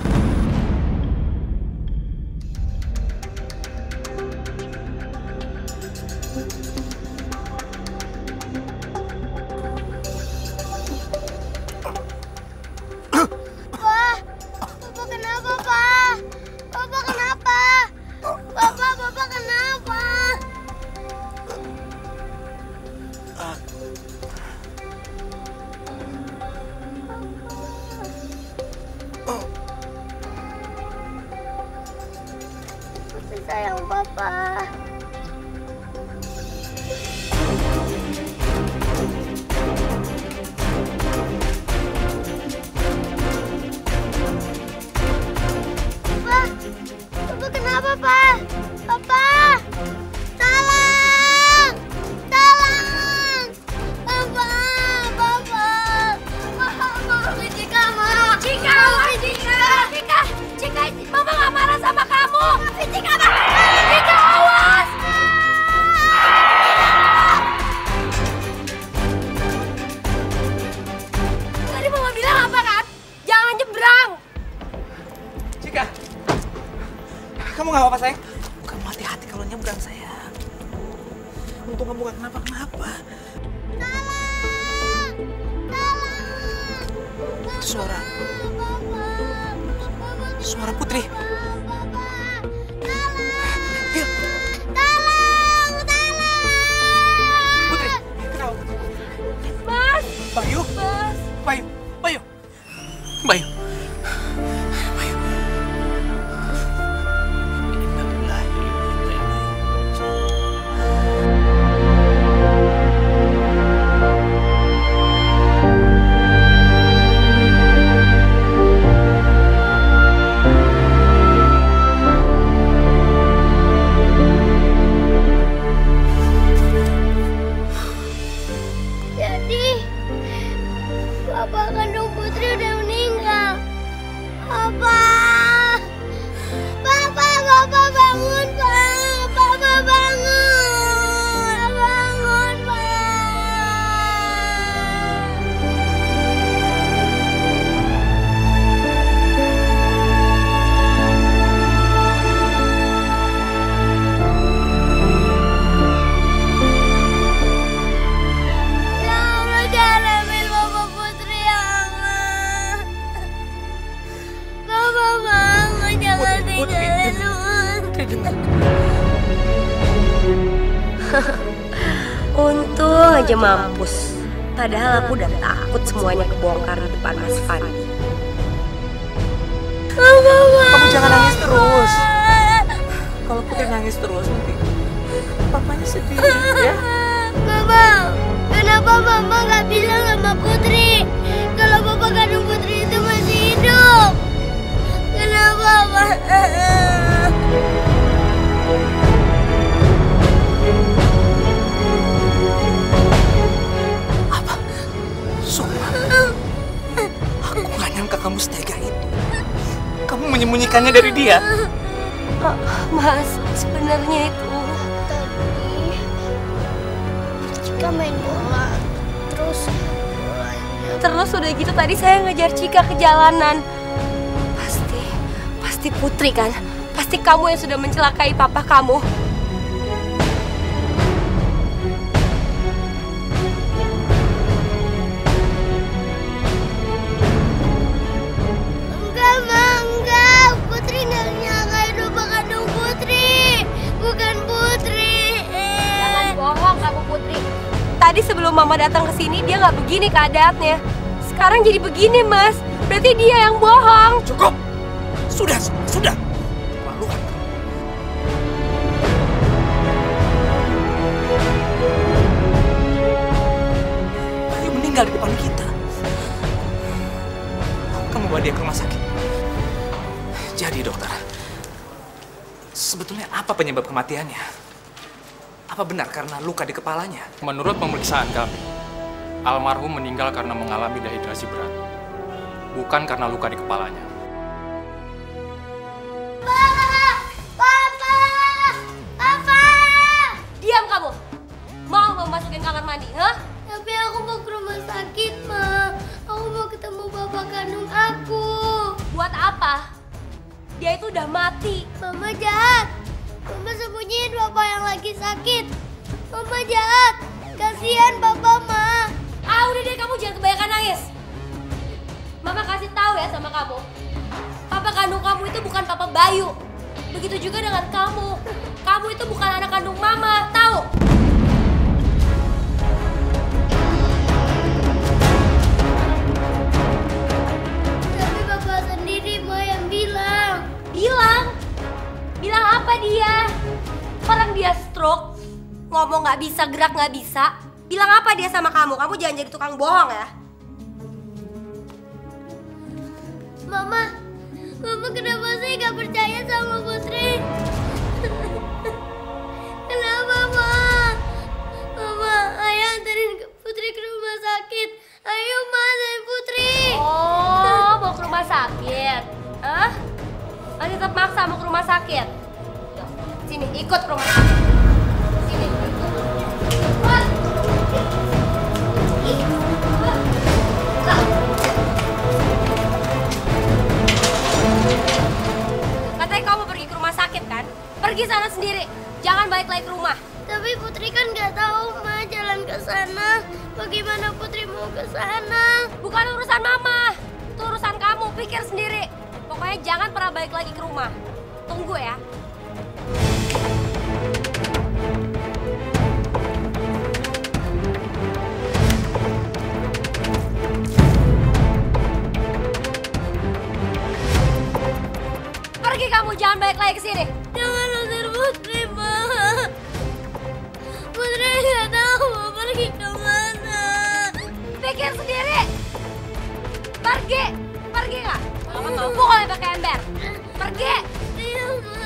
S9: Bapak kenapa, Pak? Bapak kenapa? Bapak kenapa? Putri sayang Papa. Papa kenapa, Pak? Papa! Tolong! Tolong! Papa! Papa! Maafin Cika, Ma! Cika! Maafin Cika! Cika! Mama gak marah sama kamu! Maafin Cika, Ma! Cika, awas! Tadi Mama bilang apa, kan? Jangan nyebrang!
S3: Cika, kamu gak apa-apa, sayang? Kamu hati-hati kalau nyebrang, sayang. Untung kamu gak kenapa-kenapa.
S9: Tolong!
S3: Itu suara Putri. Iya. Putri, kenapa?
S9: Mas!
S3: Bayu?
S9: Mas!
S3: Bayu.
S2: aja mampus. Padahal aku udah takut semuanya kebongkar di depan Mas Fandi.
S3: Kamu jangan nangis terus. Kalau Putri nangis terus nanti papanya sedih ya.
S9: Mama, kenapa Mama nggak bilang sama Putri kalau bapak kandung Putri itu masih hidup? Kenapa, Pak?
S3: Apa? Sukma, aku nggak nyangka kamu setega itu. Kamu menyembunyikannya dari dia.
S2: Mas, sebenarnya itu
S9: Cika main bola,
S2: terus udah gitu tadi saya ngejar Cika ke jalanan. Pasti Putri kan? Pasti kamu yang sudah mencelakai papa kamu.
S9: Enggak, Ma, enggak. Putri nggak nyangkain bapak kandung Putri. Bukan Putri.
S2: Jangan bohong kamu, Putri. Tadi sebelum Mama datang ke sini dia nggak begini keadaannya. Sekarang jadi begini, Mas. Berarti dia yang bohong.
S3: Cukup. Sudah. Keterlaluan. Bayu meninggal di depan kita. Kamu bawa dia ke rumah sakit. Jadi dokter, sebetulnya apa penyebab kematiannya? Apa benar karena luka di kepalanya?
S11: Menurut pemeriksaan kami, almarhum meninggal karena mengalami dehidrasi berat, bukan karena luka di kepalanya.
S9: Papa!
S2: Diam kamu. Mau masukin kamar mandi, hah?
S9: Tapi aku mau ke rumah sakit, Ma. Aku mau ketemu bapak kandung aku.
S2: Buat apa? Dia itu udah mati.
S9: Mama jahat. Mama sembunyiin bapak yang lagi sakit. Mama jahat. Kasihan bapak, Ma.
S2: Udah deh, kamu jangan kebanyakan nangis. Mama kasih tahu ya sama kamu. Papa kandung kamu itu bukan papa Bayu. Begitu juga dengan kamu. Kamu itu bukan anak kandung Mama, tahu?
S9: Tapi bapak sendiri, Ma, yang bilang.
S2: Bilang apa dia? Orang dia stroke, ngomong nggak bisa, gerak nggak bisa. Bilang apa dia sama kamu? Kamu jangan jadi tukang bohong ya.
S9: Mama kenapa sih gak percaya sama Putri? Kenapa, Ma? Mama, ayo anterin Putri ke rumah sakit. Ayo, Ma, anterin Putri.
S2: Oh, mau ke rumah sakit? Hah? Masih tetap maksa mau ke rumah sakit? Yuk, sini, ikut ke rumah sakit. Sini, ikut. Katanya kamu pergi ke rumah sakit kan? Pergi sana sendiri, jangan balik lagi ke rumah.
S9: Tapi Putri kan gak tahu, Ma, jalan ke sana. Bagaimana Putri mau ke sana?
S2: Bukan urusan Mama, itu urusan kamu, pikir sendiri. Pokoknya jangan pernah balik lagi ke rumah. Tunggu ya. Pergi kamu, jangan balik lagi ke sini.
S9: Jangan usir Putri, Ma. Putri gak tahu mau pergi kemana.
S2: Pikir sendiri. Pergi nggak? Mama nggak pukul pakai ember. Pergi.
S9: Iya, Ma.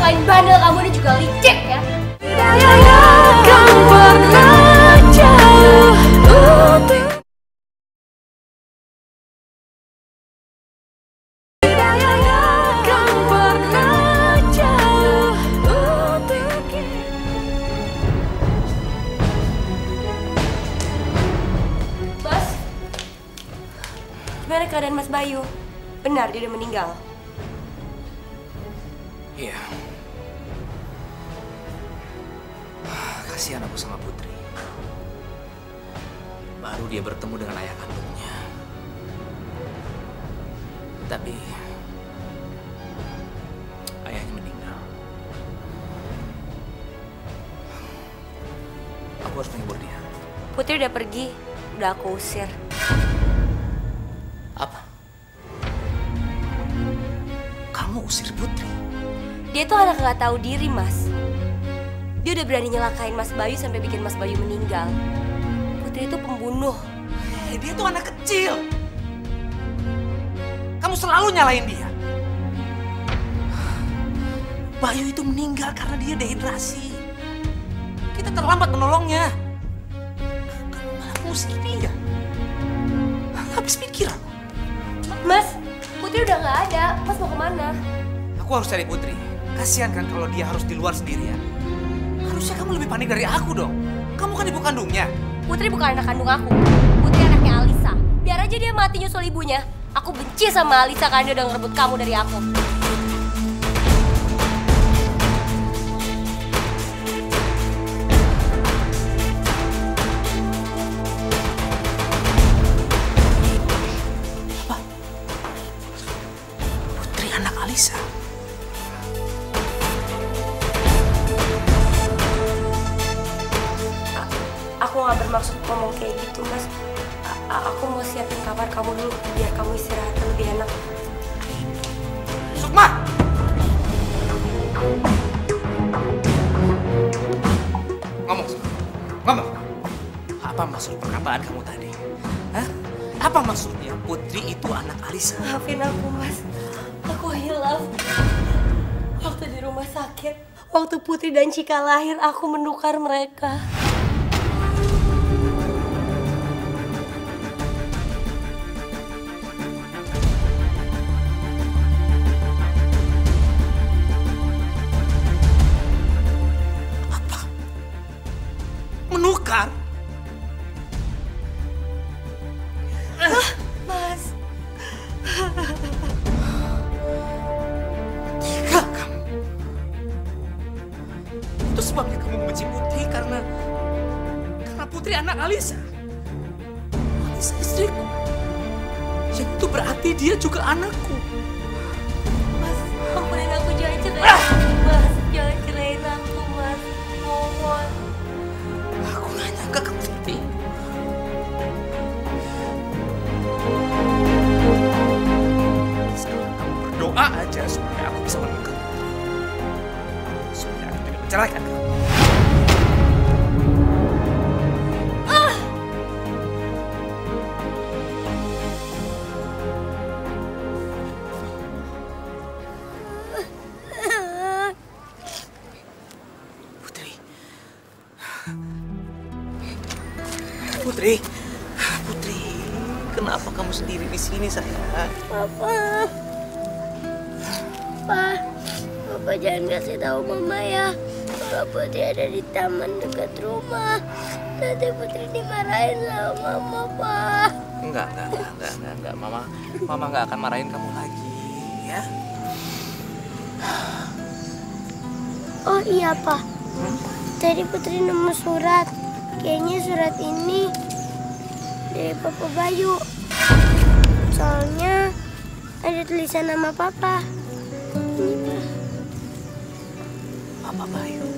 S2: Selain bandel, kamu ini juga licik ya.
S8: Kan pernah jauh untuk
S2: Mas, gimana keadaan Mas Bayu? Benar dia udah meninggal?
S3: Iya. Kasihan aku sama Putri. Baru dia bertemu dengan ayah kandungnya. Tapi ayahnya meninggal. Aku harus menghibur dia.
S2: Putri udah pergi, udah aku usir.
S3: Apa? Kamu usir Putri?
S2: Dia tuh anak nggak tahu diri, Mas. Dia udah berani nyelakain Mas Bayu sampai bikin Mas Bayu meninggal. Putri itu pembunuh.
S3: Dia tuh anak kecil. Kamu selalu nyalain dia. Bayu itu meninggal karena dia dehidrasi. Kita terlambat menolongnya. Kamu malah musik dia. Habis pikir aku.
S2: Mas, Putri udah nggak ada. Mas mau kemana?
S3: Aku harus cari Putri. Kasihan kan kalau dia harus di luar sendirian. Harusnya kamu lebih panik dari aku dong. Kamu kan ibu kandungnya.
S2: Putri bukan anak kandung aku. Putri anaknya Alisa. Biar aja dia mati nyusul ibunya. Aku benci sama Alisa karena dia udah ngerebut kamu dari aku.
S3: Apa? Putri anak Alisa?
S2: Aku nggak bermaksud ngomong kayak gitu, Mas. Aku mau siapin kamar kamu dulu biar kamu istirahat lebih enak.
S3: Sukma! Ngomong, Sukma. Ngomong. Apa maksud perkataan kamu tadi? Hah? Apa maksudnya Putri itu anak Alisa?
S2: Maafin aku, Mas. Aku hilaf. Waktu di rumah sakit, waktu Putri dan Cika lahir, aku menukar mereka.
S3: Menukar?
S2: Mas.
S3: Gila kamu. Itu sebabnya kamu membenci Putri karena Putri anak Alisa. Alisa istriku. Yang itu berarti dia juga anakku.
S2: Mas, ampunin aku, jangan cerain aku, Mas. Jangan cerain aku, Mas. Mohon.
S3: Aku nggak nyangka kamu seperti ini. Sekarang kamu berdoa aja supaya aku bisa menemukan Putri. Supaya aku tidak menceraikan kamu. Putri, Putri, kenapa kamu sendiri di sini, sayang?
S9: Papa, Papa jangan kasih tahu Mama ya. Kalau Putri ada di taman dekat rumah, nanti Putri dimarahin sama Mama, Pak.
S3: Enggak. Mama nggak akan marahin kamu lagi, ya?
S9: Oh iya, Pak. Tadi Putri nemu surat. Kayaknya surat ini dari Papa Bayu. Soalnya ada tulisan nama Papa. Ini, Pak.
S3: Papa Bayu.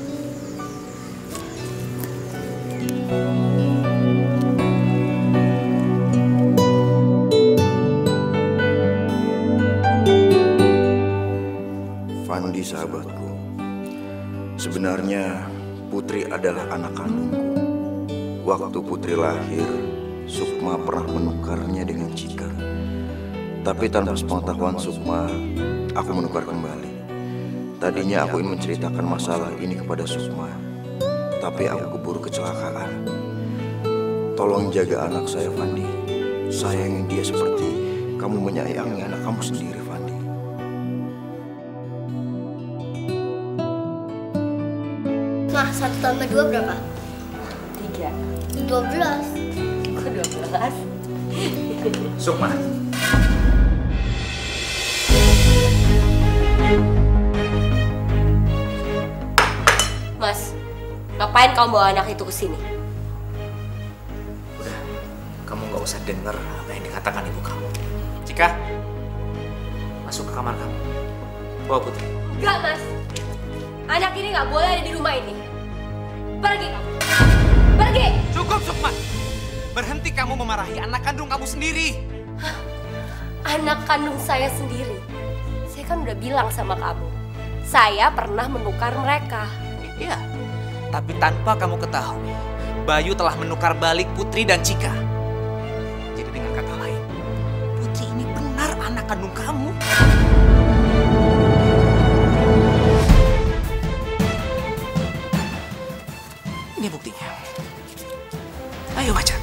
S4: Fandi, sahabatku. Sebenarnya Putri adalah anak kandungku. Waktu Putri lahir, Sukma pernah menukarnya dengan Cika. Tapi tanpa sepengetahuan Sukma, aku menukar kembali. Tadinya aku ingin menceritakan masalah ini kepada Sukma, tapi aku keburu kecelakaan. Tolong jaga anak saya, Fandi. Sayangi dia seperti kamu menyayangi anak kamu sendiri, Fandi.
S9: Mah, 1 tambah 2 berapa?
S2: 3.
S9: 12.
S2: Kok 12?
S3: Sukma.
S2: Mas, ngapain kamu bawa anak itu ke sini?
S3: Udah, kamu gak usah denger apa yang dikatakan ibu kamu. Cika, masuk ke kamar kamu. Bawa Putri.
S2: Enggak, Mas. Anak ini nggak boleh ada di rumah ini. Pergi kamu. Pergi.
S3: Cukup, Sukma. Berhenti kamu memarahi anak kandung kamu sendiri.
S2: Anak kandung saya sendiri. Saya kan udah bilang sama kamu. Saya pernah menukar mereka.
S3: Iya, tapi tanpa kamu ketahui, Bayu telah menukar balik Putri dan Cika. Jadi dengan kata lain, Putri ini benar anak kandung kamu. Ini buktinya. Ayo baca.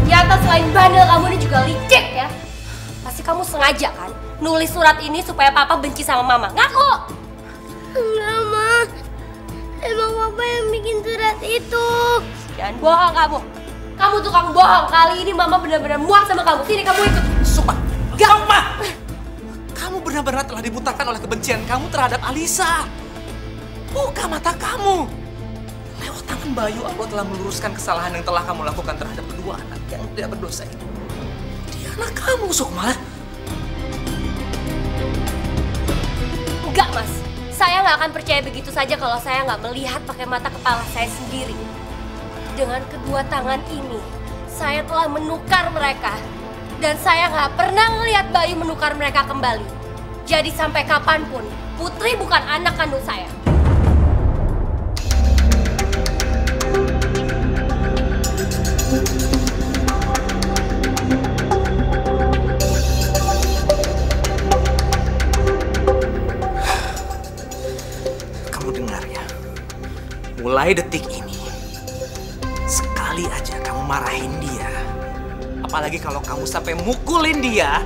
S2: Ternyata selain bandel kamu ini juga licik ya. Pasti kamu sengaja kan nulis surat ini supaya papa benci sama mama. Ngaku!
S9: Enggak, Ma. Emang papa yang bikin surat itu.
S2: Jangan bohong kamu. Kamu tukang bohong. Kali ini mama benar-benar muak sama kamu. Sini kamu ikut.
S3: Sukma. Sukma. Kamu benar-benar telah dibutakan oleh kebencian kamu terhadap Alisa. Buka mata kamu. Lewat tangan Bayu, Allah telah meluruskan kesalahan yang telah kamu lakukan terhadap kedua anak yang tidak berdosa itu. Dia anak kamu, Sukma.
S2: Enggak, Mas. Saya nggak akan percaya begitu saja kalau saya nggak melihat pakai mata kepala saya sendiri. Dengan kedua tangan ini, saya telah menukar mereka. Dan saya nggak pernah melihat Bayu menukar mereka kembali. Jadi sampai kapanpun, Putri bukan anak kandung saya.
S3: Kamu dengar ya, mulai detik ini, sekali aja kamu marahin dia, apalagi kalau kamu sampai mukulin dia,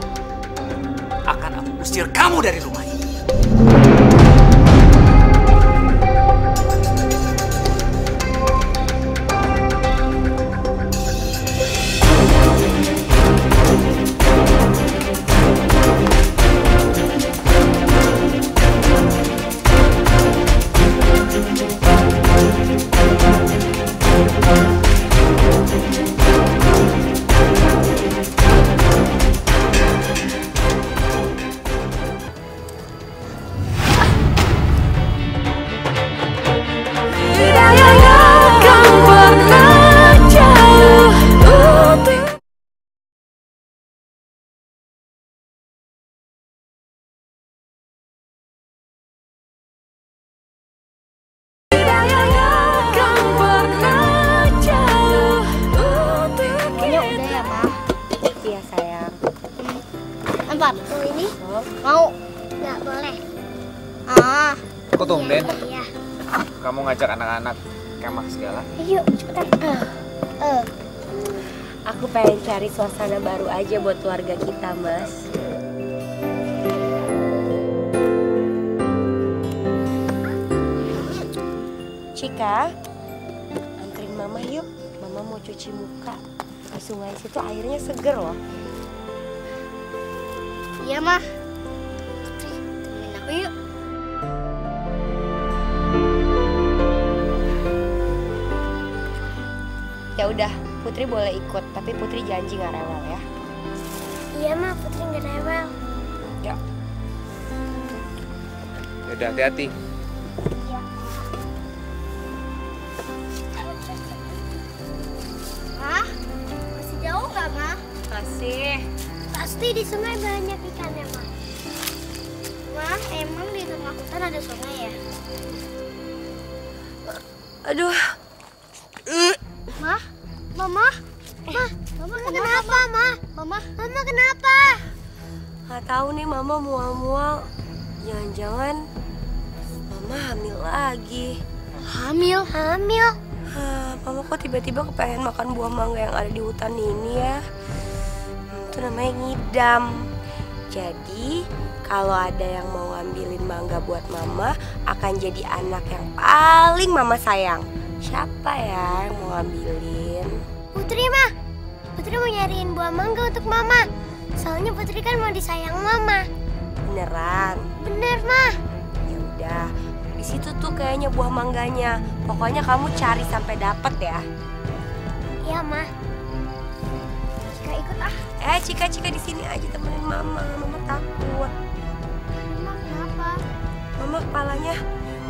S3: akan aku usir kamu dari rumah ini.
S9: Ini mau nggak boleh. Ah.
S3: Kok tumben?
S9: Iya.
S3: Kamu ngajak anak-anak kemah segala?
S9: Yuk cepetan.
S2: Aku pengen cari suasana baru aja buat keluarga kita, Mas. Cika, anterin Mama yuk. Mama mau cuci muka. Di sungai situ airnya seger loh.
S9: Iya, Mah. Temenin aku yuk.
S2: Ya udah, Putri boleh ikut, tapi Putri janji nggak rewel ya.
S9: Iya, Mah, Putri nggak rewel.
S2: Ya.
S3: Udah hati-hati.
S9: Iya. Mah, masih jauh nggak, Mah?
S2: Masih.
S9: Pasti di sungai banyak ikannya, Mah. Mah, emang di tengah hutan ada sungai ya?
S2: Aduh.
S9: Mah, Mama, Mama kenapa, Ma? Mama kenapa?
S2: Nggak tahu nih, Mama mual-mual. Jangan-jangan Mama hamil lagi.
S9: Hamil?
S2: Mama kok tiba-tiba kepengen makan buah mangga yang ada di hutan ini ya? Itu namanya ngidam. Jadi kalau ada yang mau ngambilin mangga buat Mama, akan jadi anak yang paling Mama sayang. Siapa ya yang mau ngambilin?
S9: Putri, Ma. Putri mau nyariin buah mangga untuk Mama. Soalnya Putri kan mau disayang Mama.
S2: Beneran?
S9: Bener, Ma.
S2: Ya udah, di situ tuh kayaknya buah mangganya. Pokoknya kamu cari sampai dapet ya.
S9: Iya, Ma. Cika ikut ah.
S2: Cika di sini aja temenin Mama. Mama takut.
S9: Mama kenapa?
S2: Mama kepalanya,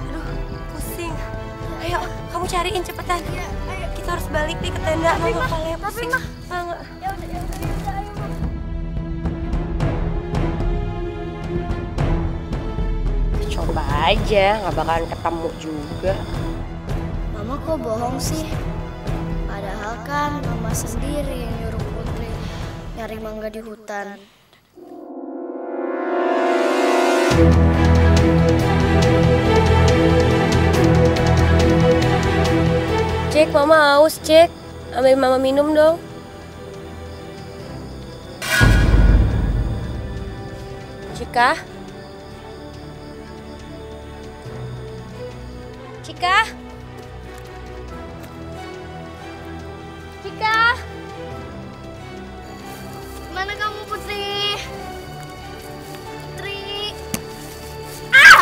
S2: aduh, pusing. Ayo, kamu cariin cepetan.
S9: Iya, ayo.
S2: Kita harus balik nih ke tenda. Mama kepalanya pusing.
S9: Mama. Ya udah, ayo, Ma.
S2: Coba aja, nggak bakalan ketemu juga.
S9: Mama kok bohong sih? Padahal kan Mama sendiri yang nyuruh Putri nyari mangga di hutan.
S2: Cek, Mama haus, Cek. Ambil Mama minum dong. Cika? Cika? Cika?
S9: Mana kamu, Putri? Putri.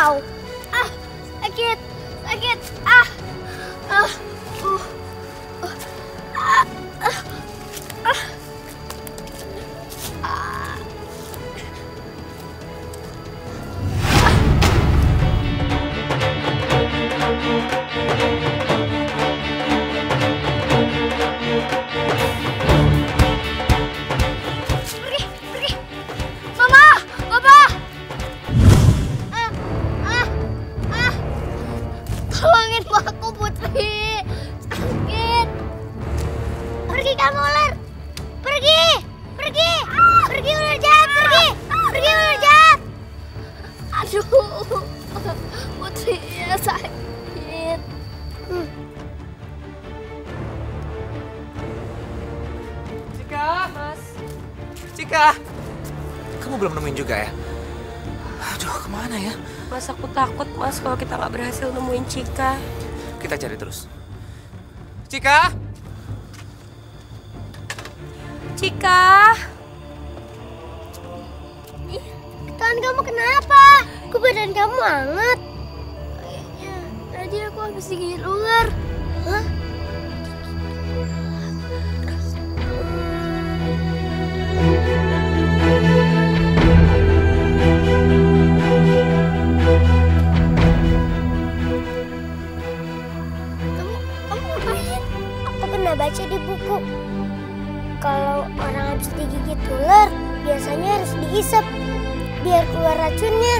S9: Au! Ah, sakit. Ah. Pergi. Mama, Papa. Tolongin aku, Putri. Sakit. Pergi kamu, ular. Pergi ular jahat, pergi ular jahat. Aduh, Putri sakit.
S3: Cika, kamu belum nemuin juga ya? Aduh, kemana ya?
S2: Mas, aku takut, Mas, kalau kita nggak berhasil nemuin Cika.
S3: Kita cari terus. Cika!
S9: Tangan kamu kenapa? Kok badan kamu hangat? Kayaknya tadi aku habis digigit ular. Hah? Kamu ngapain? Aku pernah baca di buku. Kalau orang habis digigit ular, biasanya harus dihisap biar keluar racunnya.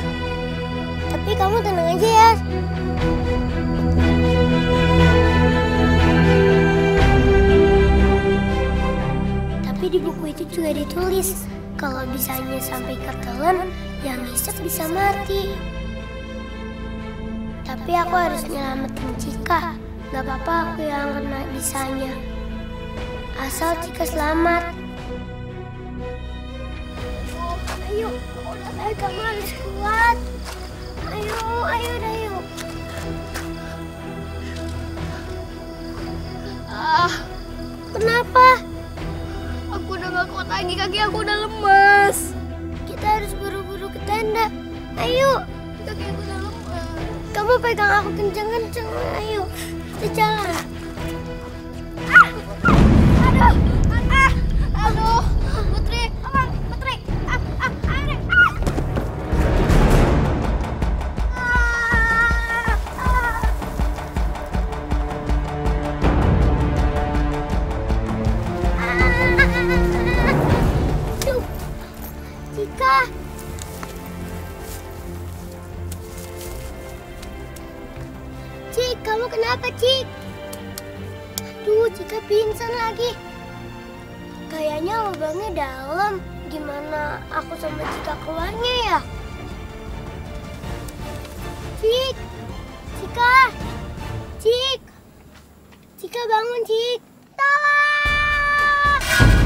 S9: Tapi kamu tenang aja ya. Tapi di buku itu juga ditulis kalau bisanya sampai ketelan, yang hisap bisa mati. Tapi aku harus nyelamatin Cika. Gak apa-apa aku yang kena bisanya. Asal Cika selamat. Ayo, kamu harus kuat. Ayo. Kenapa? Aku udah gak kuat lagi, kaki aku udah lemas. Kita harus buru-buru ke tenda. Ayo, kaki aku udah lemas. Kamu pegang aku kencang-kencang. Ayo, kita jalan. Aduh, Putri. Cika. Cik, kamu kenapa, Cik? Aduh, Cika pingsan lagi. Kayaknya lubangnya dalam. Gimana aku sama Cika keluarnya ya? Cik! Cika! Cik! Cika bangun, Cik! Tolong!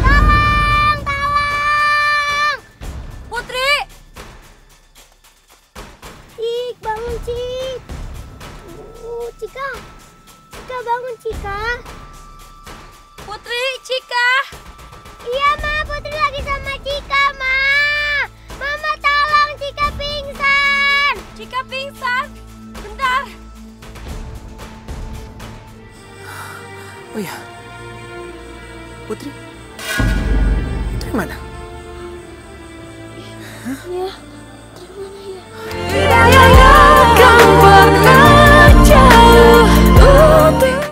S9: Tolong! Tolong!
S2: Putri!
S9: Cik, bangun, Cik! Cika! Cika, bangun, Cika!
S2: Putri, Cika!
S9: Iya, Ma. Putri lagi sama Cika, Ma. Mama, tolong. Cika pingsan.
S2: Cika pingsan. Bentar.
S3: Oh iya. Putri? Putri mana? Hah?
S8: Ya, Putri mana ya? Tidak akan pernah jauh untuk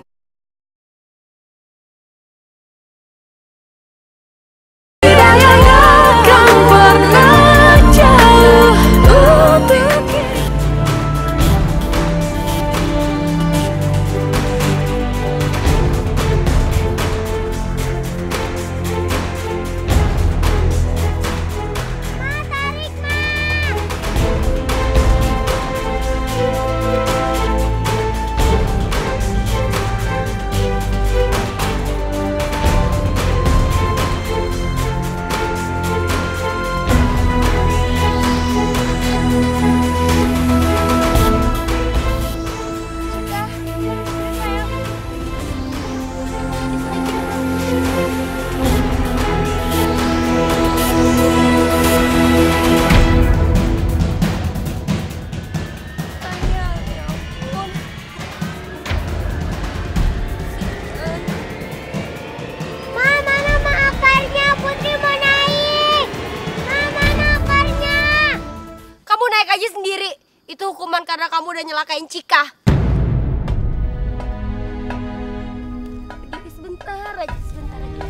S2: karena kamu udah nyelakain Cika. Berdiri sebentar aja, sebentar aja.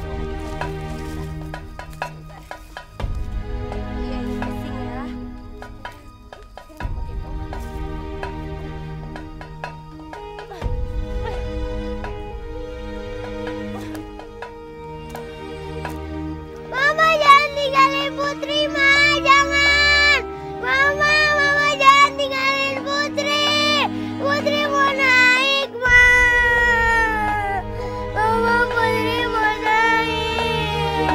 S2: Iya, ini pusing ya.
S9: Mama jangan tinggalin Putri, Ma. Jangan. Mama jangan tinggalin Putri. Putri mau naik, Ma. Mama, Putri mau naik.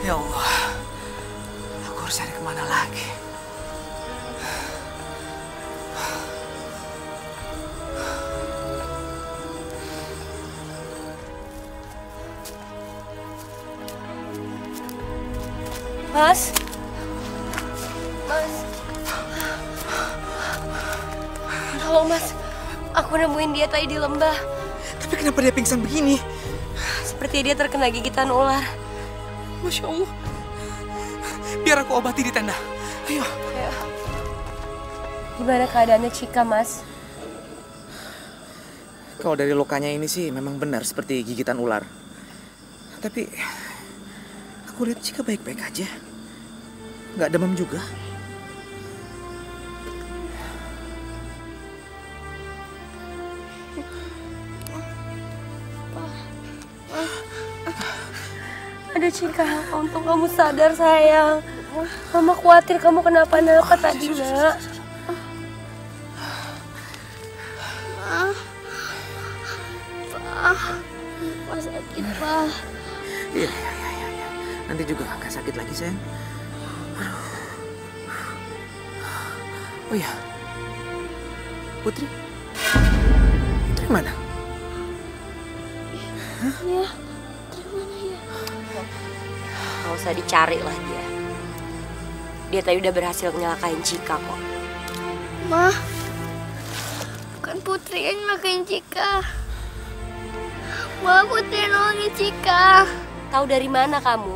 S3: Ya Allah, aku harus cari kemana lagi?
S2: Mas? Mas? Tolong, Mas. Aku nemuin dia tadi di lembah.
S3: Tapi kenapa dia pingsan begini?
S2: Seperti dia terkena gigitan ular.
S3: Masya Allah. Biar aku obati di tenda. Ayo.
S2: Ayo. Gimana keadaannya Cika, Mas?
S3: Kalau dari lukanya ini sih memang benar seperti gigitan ular. Tapi aku lihat Cika baik-baik aja. Nggak demam juga.
S2: Ada Cika, untung kamu sadar sayang. Mama khawatir kamu kenapa-napa tadi, Nak.
S9: Pak sakit, Pak.
S3: Iya. Nanti juga nggak sakit lagi, sayang. Oh iya. Putri? Putri mana?
S9: Ya, Putri mana ya?
S2: Gak usah dicari lah dia. Dia tadi udah berhasil nyelakain Cika kok.
S9: Ma, bukan Putri yang nyelakain Cika. Ma, Putri yang nolongin Cika.
S2: Tahu dari mana kamu?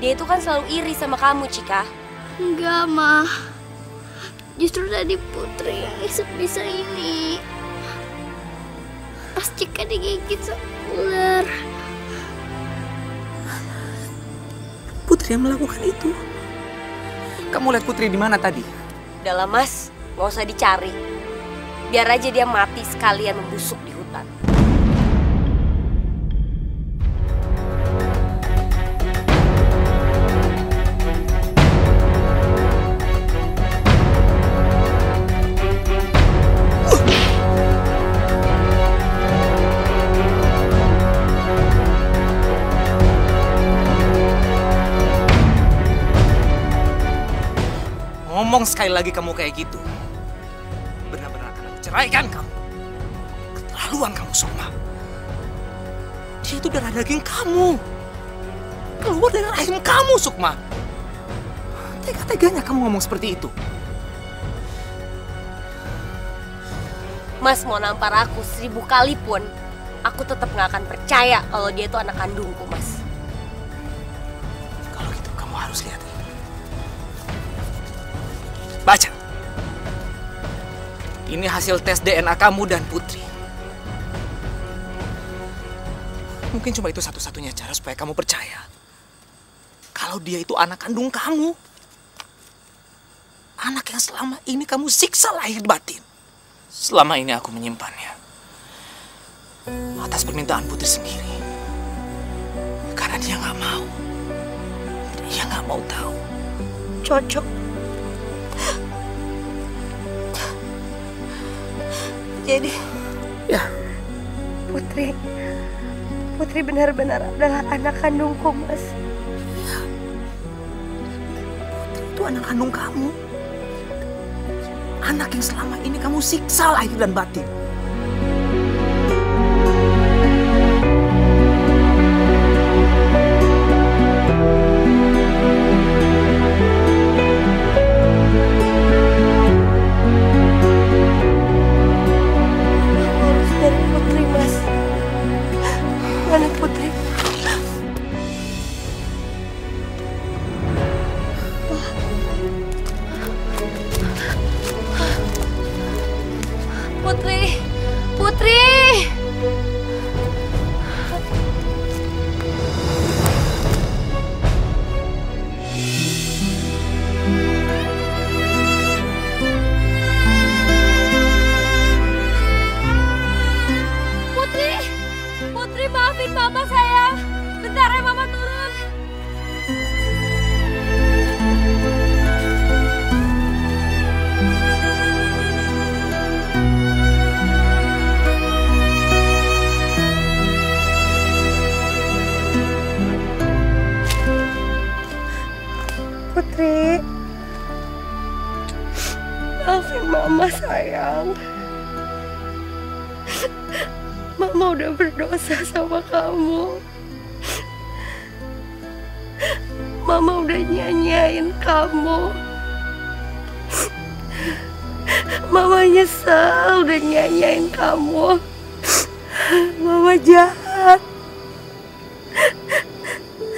S2: Dia itu kan selalu iri sama kamu, Cika.
S9: Enggak, Ma. Justru tadi Putri yang isep pisau ini. Pas Cika digigit sama ular.
S3: Putri? Putri yang melakukan itu. Kamu lihat Putri di mana tadi?
S2: Udahlah Mas, nggak usah dicari. Biar aja dia mati sekalian membusuk di hutan.
S3: Ngomong sekali lagi kamu kayak gitu, benar-benar akan aku ceraikan kamu. Keterlaluan kamu, Sukma. Dia itu darah daging kamu. Keluar dari rahim kamu, Sukma. Tega-teganya kamu ngomong seperti itu.
S2: Mas mau nampar aku 1000 kali pun, aku tetap nggak akan percaya kalau dia itu anak kandungku, Mas.
S3: Kalau gitu kamu harus lihat. Baca. Ini hasil tes DNA kamu dan Putri. Mungkin cuma itu satu-satunya cara supaya kamu percaya kalau dia itu anak kandung kamu. Anak yang selama ini kamu siksa lahir batin. Selama ini aku menyimpannya atas permintaan Putri sendiri. Karena dia nggak mau. Dia nggak mau tahu.
S2: Cocok. Jadi,
S3: ya,
S2: Putri benar-benar adalah anak kandungku, Mas.
S3: Ya. Putri itu anak kandung kamu. Anak yang selama ini kamu siksa lahir dan batin.
S1: Maafin Mama sayang. Bentar ya Mama turun.
S2: Putri, maafin Mama sayang. Mama udah berdosa sama kamu. Mama udah nyanyain kamu. Mama nyesel udah nyanyain kamu. Mama jahat.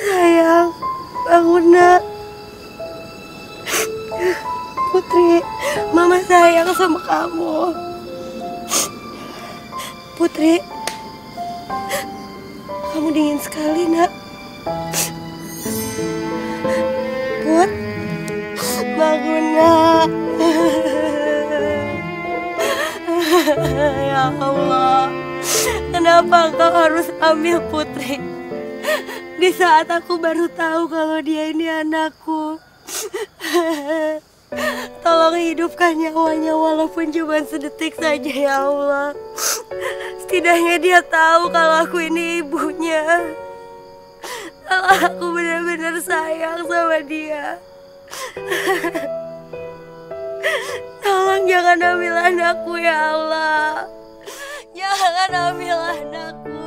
S2: Sayang, bangun nak. Putri, Mama sayang sama kamu. Putri, kamu dingin sekali nak. Put, bangun nak. Ya Allah, kenapa engkau harus ambil Putri di saat aku baru tahu kalau dia ini anakku? Tolong hidupkan nyawanya walaupun cuma sedetik saja ya Allah. Setidaknya dia tahu kalau aku ini ibunya. Kalau aku benar-benar sayang sama dia. Tolong jangan ambil anakku ya Allah. Jangan ambil anakku.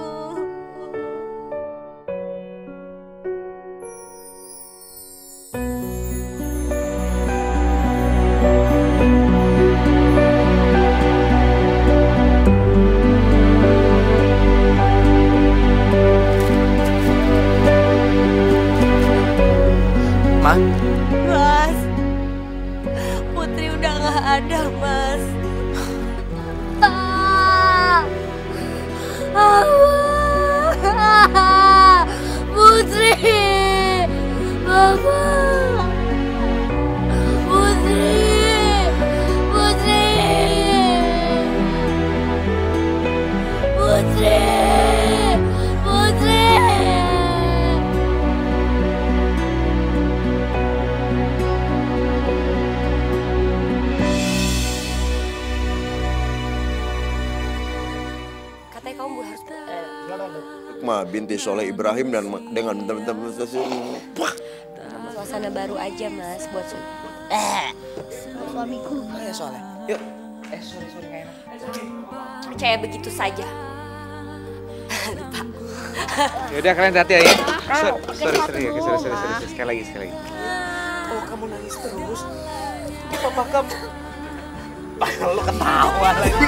S2: Mas, Putri udah gak ada, Mas.
S1: Putri,
S9: Papa. Putri. Putri. Putri. Putri.
S2: Katanya kamu harus
S4: Sukma binti Soleh Ibrahim dan dengan
S2: suasana baru aja mas buat suamiku.
S3: Ayo Soleh, yuk. Sorry, nggak enak.
S2: Percaya begitu saja.
S3: Yaudah kalian hati ya. Sorry. Sekali lagi. Kalau kamu nangis terus, papa kamu. Lo ketawa lagi.